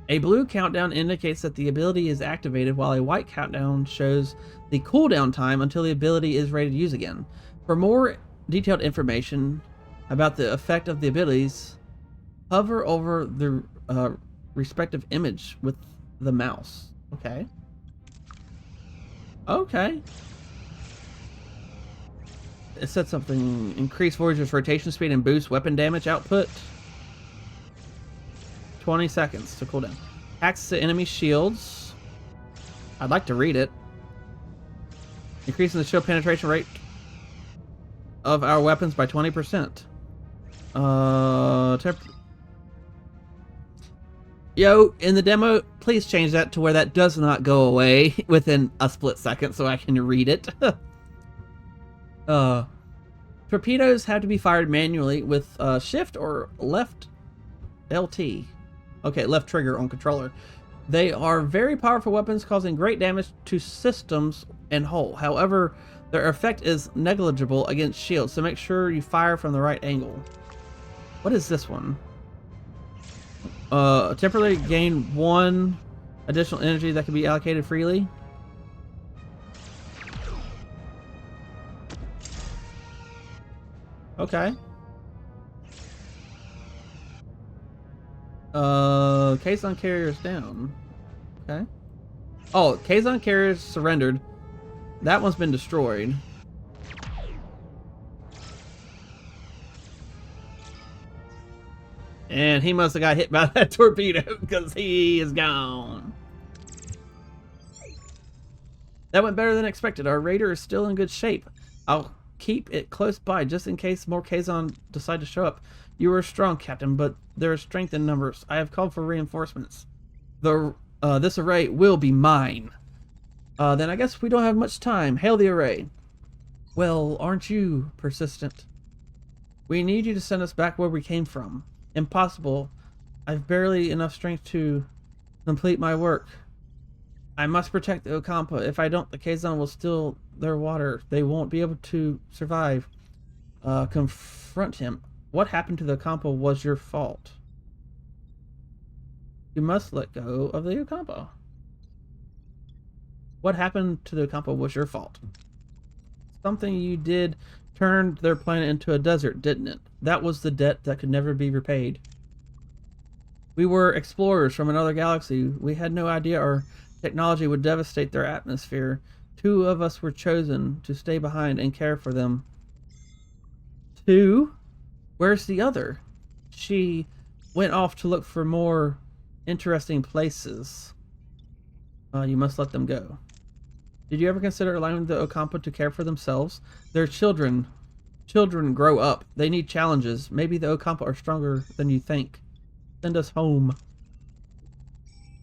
A blue countdown indicates that the ability is activated, while a white countdown shows the cooldown time until the ability is ready to use again. For more detailed information about the effect of the abilities, hover over the respective image with the mouse. Okay. Okay. It said something, increase Voyager's rotation speed and boost weapon damage output. 20 seconds to cool down. Hacks the enemy shields. I'd like to read it. Increasing the shield penetration rate of our weapons by 20%. Yo, in the demo, please change that to where that does not go away within a split second so I can read it. Torpedoes have to be fired manually with shift or left LT. Okay, left trigger on controller. They are very powerful weapons, causing great damage to systems and hull. However, their effect is negligible against shields, so make sure you fire from the right angle. What is this one? Temporarily gain 1 additional energy that can be allocated freely. Okay. Kazon carriers down. Okay. Oh, Kazon carriers surrendered. That one's been destroyed. And he must have got hit by that torpedo because he is gone. That went better than expected. Our raider is still in good shape. I'll keep it close by just in case more Kazon decide to show up. You are strong, Captain, but there is strength in numbers. I have called for reinforcements. This array will be mine. Then I guess we don't have much time. Hail the array. Well, aren't you persistent? We need you to send us back where we came from. Impossible. I've barely enough strength to complete my work. I must protect the Ocampa. If I don't, the Kazon will steal their water. They won't be able to survive. Confront him. What happened to the Ocampa was your fault. You must let go of the Ocampa. What happened to the Ocampa was your fault. Something you did turned their planet into a desert, didn't it? That was the debt that could never be repaid. We were explorers from another galaxy. We had no idea our technology would devastate their atmosphere. 2 of us were chosen to stay behind and care for them. 2? Where's the other? She went off to look for more interesting places. You must let them go. Did you ever consider allowing the Ocampa to care for themselves? They're children. Children grow up. They need challenges. Maybe the Ocampa are stronger than you think. Send us home.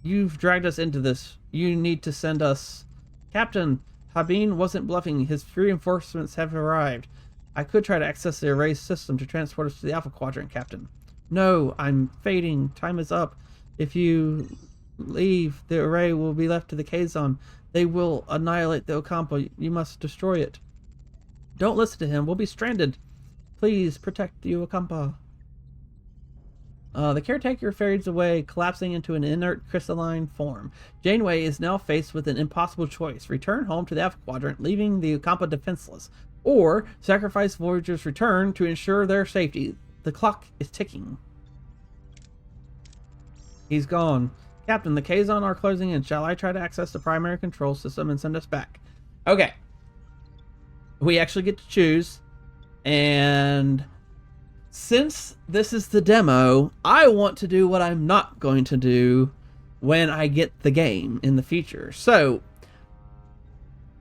You've dragged us into this. You need to send us. Captain, Habin wasn't bluffing. His reinforcements have arrived. I could try to access the array system to transport us to the Alpha Quadrant, Captain. No, I'm fading. Time is up. If you leave, the array will be left to the Kazon. They will annihilate the Ocampa. You must destroy it. Don't listen to him. We'll be stranded. Please protect the Ocampa. The caretaker fades away, collapsing into an inert crystalline form. Janeway is now faced with an impossible choice. Return home to the Alpha Quadrant, leaving the Ocampa defenseless. Or sacrifice Voyager's return to ensure their safety. The clock is ticking. He's gone. Captain, the Kazon are closing in. Shall I try to access the primary control system and send us back? Okay. We actually get to choose. And since this is the demo, I want to do what I'm not going to do when I get the game in the future. So,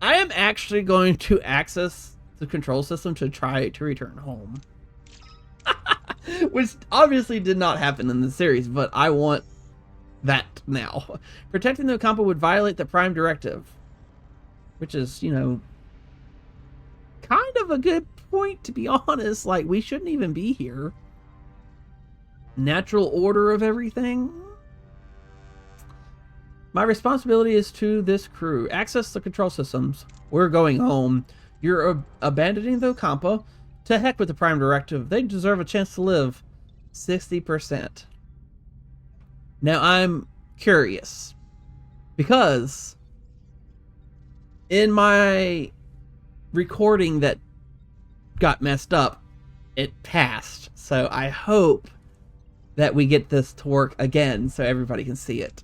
I am actually going to access the control system to try to return home. Which obviously did not happen in the series, but I want that now. Protecting the Ocampa would violate the Prime Directive. Which is, you know, kind of a good point, to be honest. Like, we shouldn't even be here. Natural order of everything. My responsibility is to this crew. Access the control systems. We're going home. You're abandoning the Ocampa. To heck with the Prime Directive. They deserve a chance to live. 60%. Now, I'm curious. Because in my recording that got messed up, it passed. So I hope that we get this to work again so everybody can see it.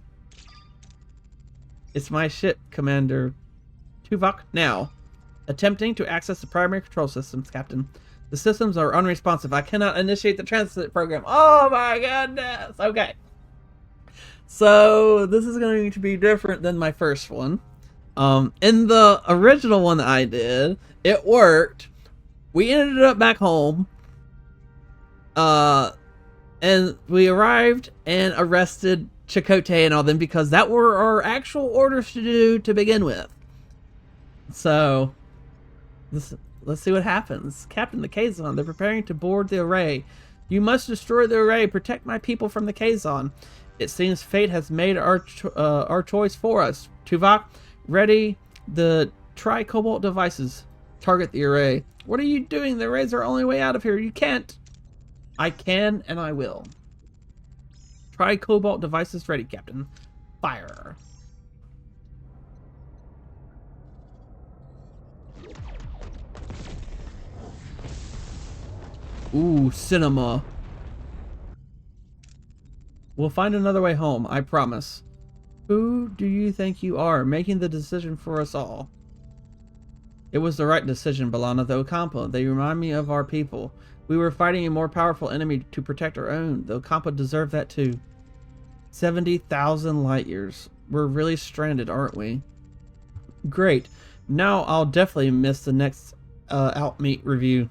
It's my ship, Commander Tuvok. Now, attempting to access the primary control systems, Captain. The systems are unresponsive. I cannot initiate the transit program. Oh my goodness. Okay. So this is going to be different than my first one. In the original one that I did, it worked. We ended up back home. And we arrived and arrested Chakotay and all them because that were our actual orders to do to begin with. So, let's see what happens. Captain, the Kazon, they're preparing to board the array. You must destroy the array. Protect my people from the Kazon. It seems fate has made our choice for us. Tuvok, ready the tri-cobalt devices. Target the array. What are you doing? The arrays are our only way out of here. You can't. I can and I will. Tri-cobalt devices ready, Captain. Fire. Ooh, cinema. We'll find another way home, I promise. Who do you think you are, making the decision for us all? It was the right decision, Balana the Ocampa. They remind me of our people. We were fighting a more powerful enemy to protect our own. The Ocampa deserve that too. 70,000 light years. We're really stranded, aren't we? Great. Now I'll definitely miss the next Outmeet review.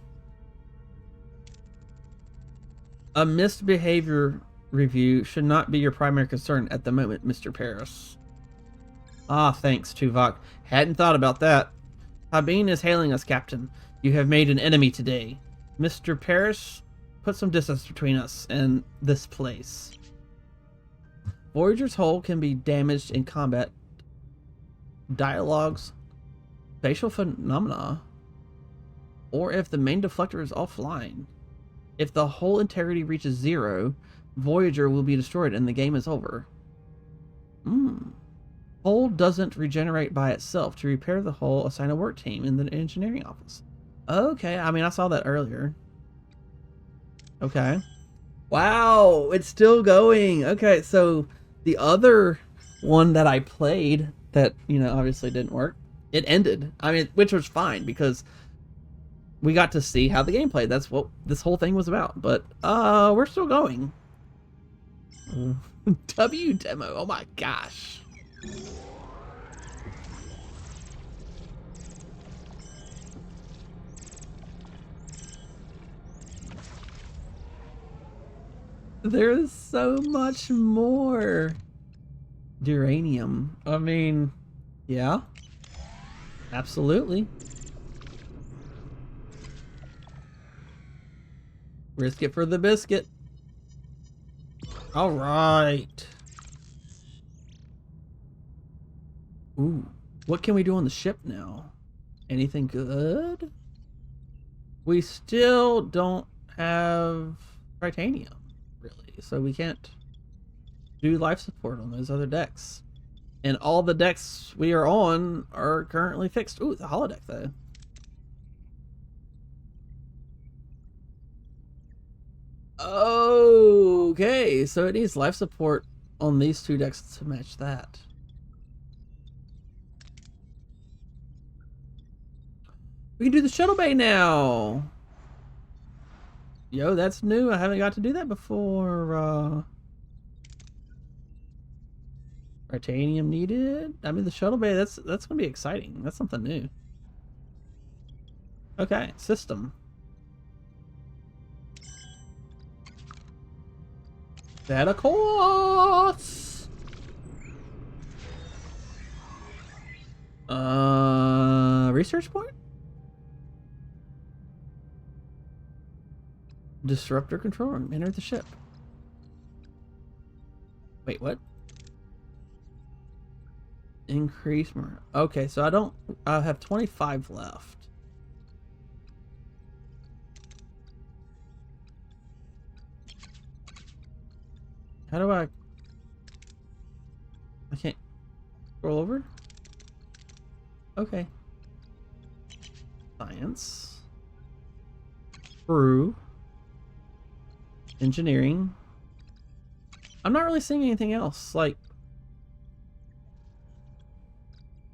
A missed behavior review should not be your primary concern at the moment, Mr. Paris. Ah, thanks, Tuvok. Hadn't thought about that. Habine is hailing us, Captain. You have made an enemy today. Mr. Paris, put some distance between us and this place. Voyager's hull can be damaged in combat. Dialogues, facial phenomena, or if the main deflector is offline. If the hull integrity reaches 0, Voyager will be destroyed and the game is over. Hull doesn't regenerate by itself. To repair the hull, assign a work team in the engineering office. Okay, I mean, I saw that earlier. Okay. Wow, it's still going. Okay, so the other one that I played that, you know, obviously didn't work, it ended. I mean, which was fine because we got to see how the game played. That's what this whole thing was about. But we're still going. W demo. Oh my gosh. There's so much more. Duranium. I mean, yeah. Absolutely. Risk it for the biscuit. All right. Ooh, what can we do on the ship now? Anything good? We still don't have titanium, really, so we can't do life support on those other decks. And all the decks we are on are currently fixed. Ooh, the holodeck, though. Okay, so it needs life support on these two decks to match that. We can do the shuttle bay now. Yo, that's new. I haven't got to do that before. Titanium needed. I mean, the shuttle bay, that's gonna be exciting. That's something new. Okay, system. Data course. Research point? Disruptor control room. Enter the ship. Wait, what? Increase more. Okay, so I have 25 left. How do I can't scroll over? Okay. Science. Crew. Engineering. I'm not really seeing anything else. Like,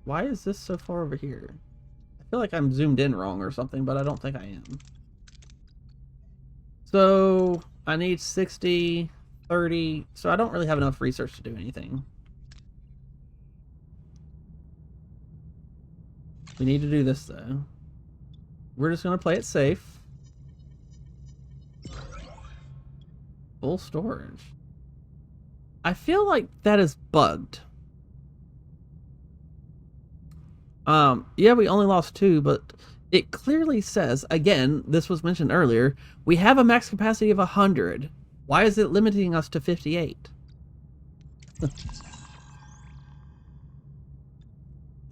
why is this so far over here? I feel like I'm zoomed in wrong or something, but I don't think I am. So I need 60, 30. So I don't really have enough research to do anything. We need to do this though. We're just going to play it safe. Full storage. I feel like that is bugged. Yeah, we only lost 2, but it clearly says, again, this was mentioned earlier, we have a max capacity of 100. Why is it limiting us to 58?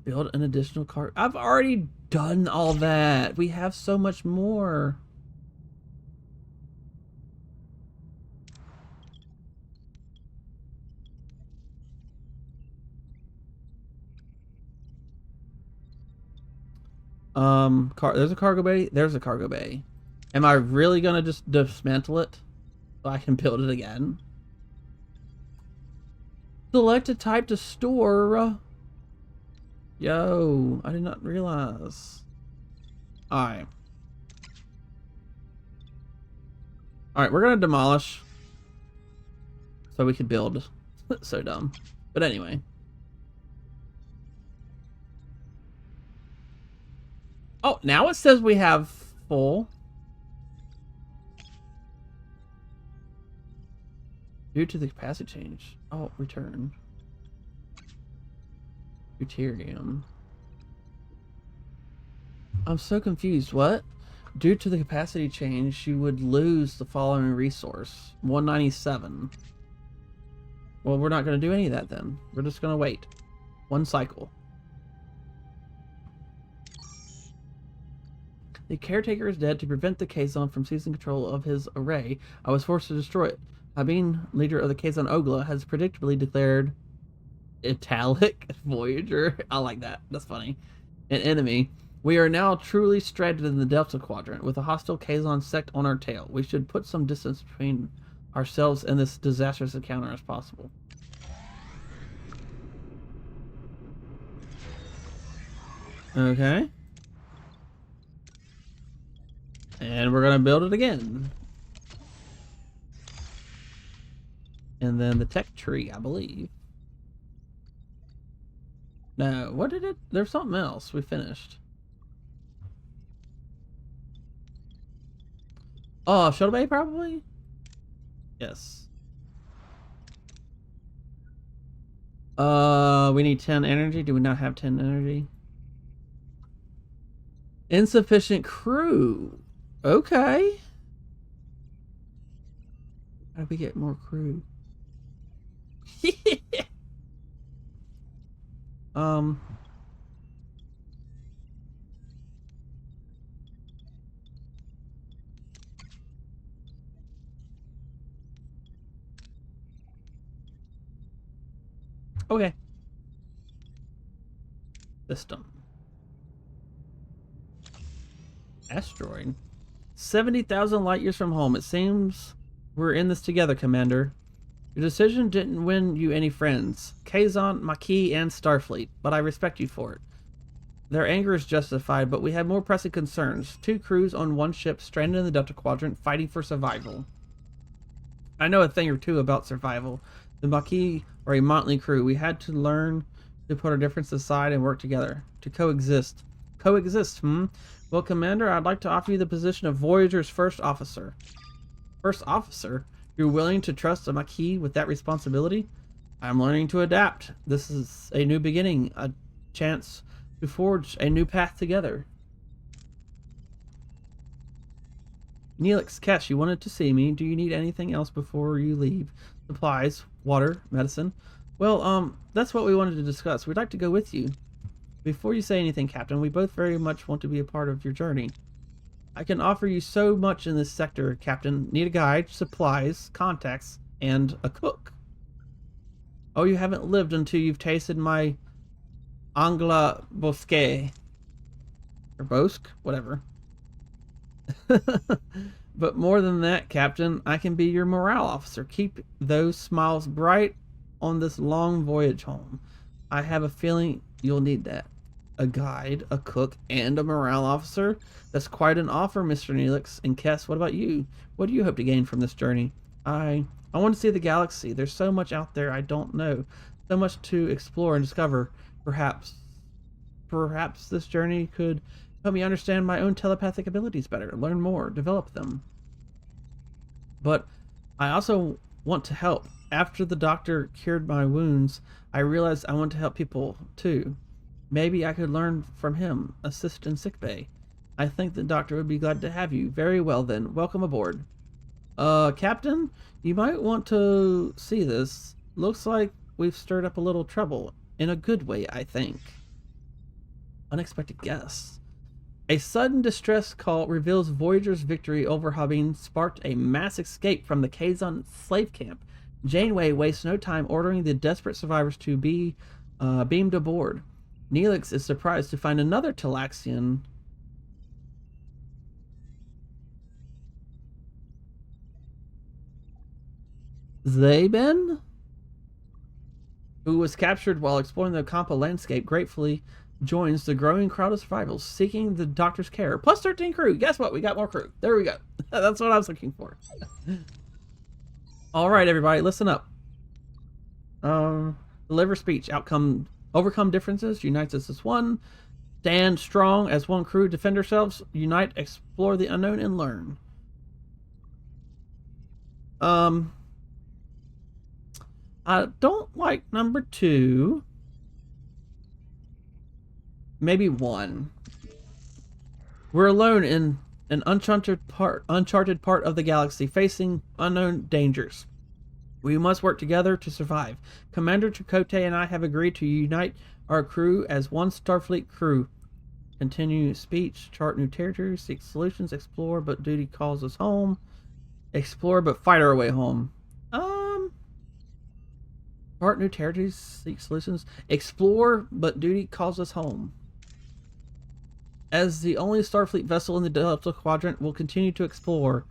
Build an additional car. I've already done all that. We have so much more. There's a cargo bay. There's a cargo bay. Am I really gonna just dismantle it so I can build it again? Select a type to store. Yo, I did not realize. Alright. Alright, we're gonna demolish so we could build. So dumb. But anyway. Oh, now it says we have full. Due to the capacity change. Oh, return. Deuterium. I'm so confused. What? Due to the capacity change, you would lose the following resource. 197. Well, we're not going to do any of that then. We're just going to wait. One cycle. The caretaker is dead. To prevent the Kazon from seizing control of his array, I was forced to destroy it. Habine, leader of the Kazon Ogla, has predictably declared italic Voyager. I like that. That's funny. An enemy. We are now truly stranded in the Delta Quadrant with a hostile Kazon sect on our tail. We should put some distance between ourselves and this disastrous encounter as possible. Okay. And we're going to build it again. And then the tech tree, I believe. No, what did it? There's something else we finished. Oh, Shuttle Bay probably? Yes. We need 10 energy. Do we not have 10 energy? Insufficient crew. Okay. How do we get more crew? Okay. System. Asteroid. 70,000 light years from home. It seems we're in this together, Commander. Your decision didn't win you any friends. Kazon, Maquis, and Starfleet, but I respect you for it. Their anger is justified, but we have more pressing concerns. 2 crews on one ship stranded in the Delta Quadrant fighting for survival. I know a thing or two about survival. The Maquis are a motley crew. We had to learn to put our differences aside and work together. To coexist. Coexist, Well, Commander, I'd like to offer you the position of Voyager's first officer. First officer? You're willing to trust a Maquis with that responsibility? I'm learning to adapt. This is a new beginning, a chance to forge a new path together. Neelix, Kesh, you wanted to see me. Do you need anything else before you leave? Supplies, water, medicine. Well, that's what we wanted to discuss. We'd like to go with you. Before you say anything, Captain, we both very much want to be a part of your journey. I can offer you so much in this sector, Captain. Need a guide, supplies, contacts, and a cook. Oh, you haven't lived until you've tasted my Angla Bosque. Or Bosque? Whatever. But more than that, Captain, I can be your morale officer. Keep those smiles bright on this long voyage home. I have a feeling you'll need that. A guide, a cook, and a morale officer? That's quite an offer, Mr. Neelix. And Kess, what about you? What do you hope to gain from this journey? I want to see the galaxy. There's so much out there I don't know. So much to explore and discover. Perhaps this journey could help me understand my own telepathic abilities better, learn more, develop them. But I also want to help. After the doctor cured my wounds, I realized I want to help people too. Maybe I could learn from him, assist in sickbay. I think the doctor would be glad to have you. Very well then, welcome aboard. Captain, you might want to see this. Looks like we've stirred up a little trouble. In a good way, I think. Unexpected guests. A sudden distress call reveals Voyager's victory over Habine sparked a mass escape from the Kazon slave camp. Janeway wastes no time ordering the desperate survivors to be beamed aboard. Neelix is surprised to find another Talaxian Zaben, who was captured while exploring the Kampa landscape, gratefully joins the growing crowd of survivors seeking the doctor's care. Plus 13 crew. Guess what? We got more crew. There we go. That's what I was looking for. All right, everybody, listen up. Deliver speech. Outcome. Overcome differences. Unites us as one. Stand strong as one crew. Defend ourselves. Unite. Explore the unknown and learn. I don't like number 2. Maybe 1. We're alone in an uncharted part of the galaxy, facing unknown dangers. We must work together to survive. Commander Chakotay and I have agreed to unite our crew as one Starfleet crew. Continue speech, chart new territories, seek solutions, explore, but duty calls us home. Explore, but fight our way home. Chart new territories, seek solutions, explore, but duty calls us home. As the only Starfleet vessel in the Delta Quadrant, we'll continue to explore,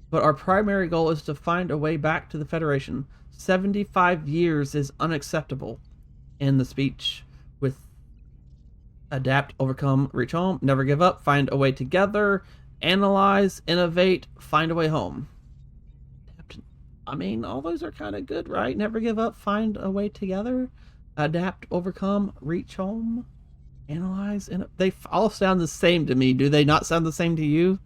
but our primary goal is to find a way back to the Federation. 75 years is unacceptable. In the speech with adapt, overcome, reach home, never give up, find a way together, analyze, innovate, find a way home. I mean, all those are kind of good, right? Never give up, find a way together, adapt, overcome, reach home, analyze, and they all sound the same to me. Do they not sound the same to you?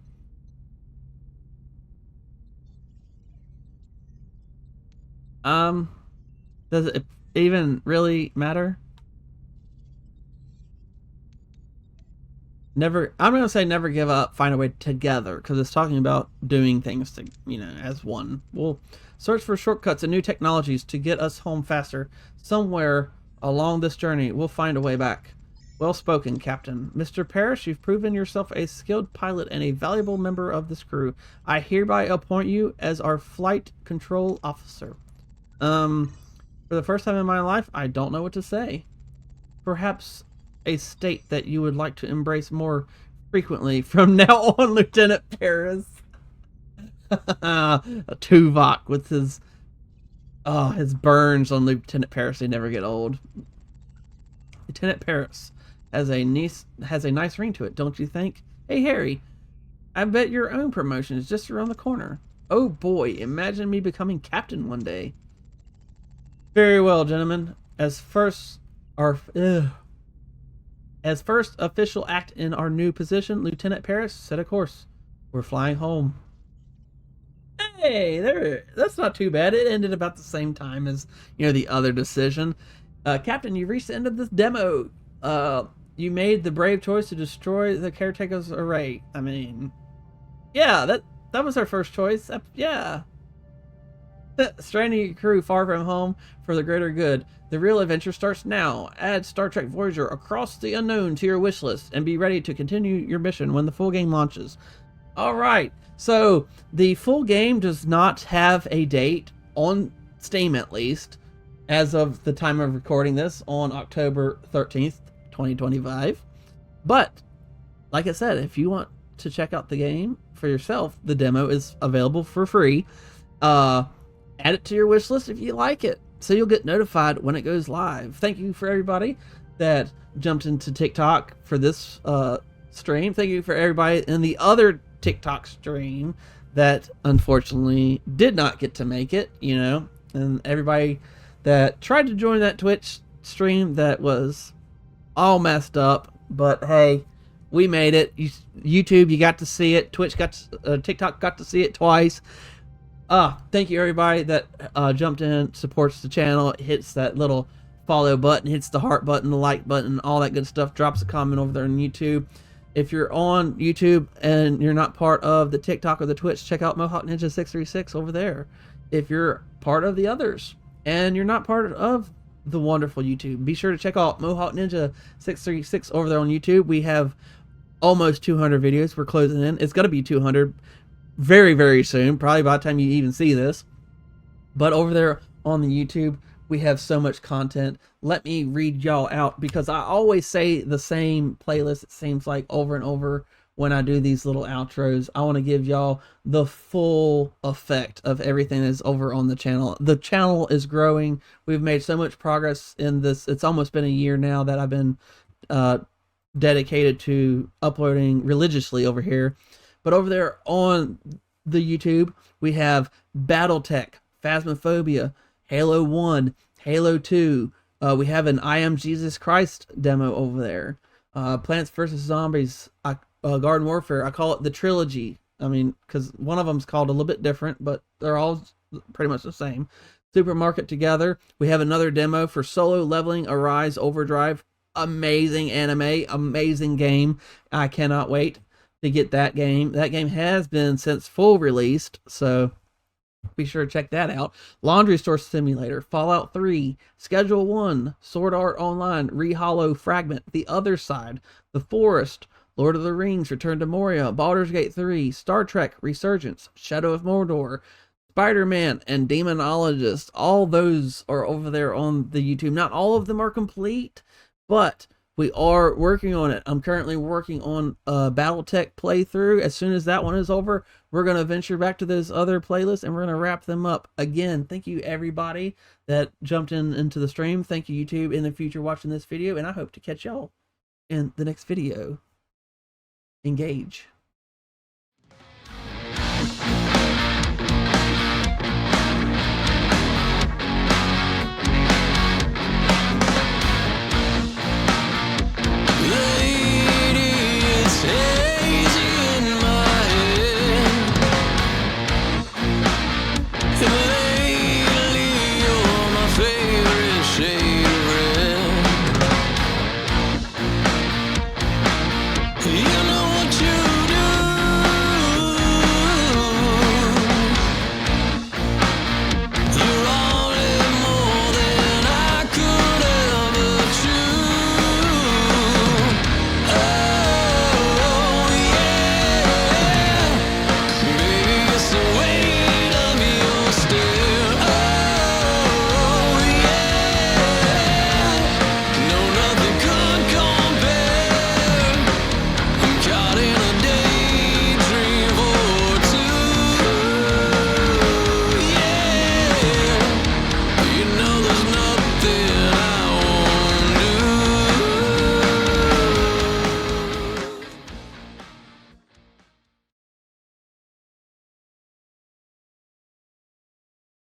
Does it even really matter? I'm gonna say never give up, find a way together, because it's talking about doing things to, as one. We'll search for shortcuts and new technologies to get us home faster. Somewhere along this journey, we'll find a way back. Well spoken, Captain. Mr. Parrish, you've proven yourself a skilled pilot and a valuable member of this crew. I hereby appoint you as our flight control officer. For the first time in my life, I don't know what to say. Perhaps a state that you would like to embrace more frequently from now on, Lieutenant Paris. Tuvok with his burns on Lieutenant Paris, they never get old. Lieutenant Paris has a nice ring to it, don't you think? Hey Harry, I bet your own promotion is just around the corner. Oh boy, imagine me becoming captain one day. Very well, gentlemen. As first official act in our new position, Lieutenant Paris, set a course. We're flying home. Hey, that's not too bad. It ended about the same time as, the other decision. Captain, you reached the end of this demo. You made the brave choice to destroy the caretaker's array. I mean, yeah, that was our first choice. Yeah. Stranding your crew far from home for the greater good. The real adventure starts now. Add Star Trek Voyager Across the Unknown to your wish list and be ready to continue your mission when the full game launches. Alright, so the full game does not have a date, on Steam at least, as of the time of recording this on October 13th, 2025. But, like I said, if you want to check out the game for yourself, the demo is available for free. Add it to your wish list if you like it, so you'll get notified when it goes live. Thank you for everybody that jumped into TikTok for this stream. Thank you for everybody in the other TikTok stream that unfortunately did not get to make it, and everybody that tried to join that Twitch stream that was all messed up. But hey, we made it. YouTube, you got to see it. TikTok got to see it twice. Thank you everybody that jumped in, supports the channel, hits that little follow button, hits the heart button, the like button, all that good stuff, drops a comment over there on YouTube. If you're on YouTube and you're not part of the TikTok or the Twitch, check out Mohawk Ninja 636 over there. If you're part of the others and you're not part of the wonderful YouTube, be sure to check out Mohawk Ninja 636 over there on YouTube. We have almost 200 videos. We're closing in. It's going to be 200 very, very soon, probably by the time you even see this. But over there on the YouTube, we have so much content. Let me read y'all out, because I always say the same playlist, it seems like, over and over when I do these little outros. I want to give y'all the full effect of everything that's over on the channel. The channel is growing. We've made so much progress in this. It's almost been a year now that I've been dedicated to uploading religiously over here. But over there on the YouTube, we have Battletech, Phasmophobia, Halo 1, Halo 2. We have an I Am Jesus Christ demo over there. Plants vs. Zombies, Garden Warfare. I call it the trilogy. I mean, because one of them's called a little bit different, but they're all pretty much the same. Supermarket Together. We have another demo for Solo Leveling Arise Overdrive. Amazing anime, amazing game. I cannot wait to get that game. That game has been since full released, so be sure to check that out. Laundry Store Simulator, Fallout 3, Schedule 1, Sword Art Online, Rehollow Fragment, The Other Side, The Forest, Lord of the Rings, Return to Moria, Baldur's Gate 3, Star Trek Resurgence, Shadow of Mordor, Spider-Man, and Demonologist. All those are over there on the YouTube. Not all of them are complete, but we are working on it. I'm currently working on a Battletech playthrough. As soon as that one is over, we're going to venture back to those other playlists and we're going to wrap them up. Again, thank you everybody that jumped into the stream. Thank you YouTube in the future watching this video, and I hope to catch y'all in the next video. Engage.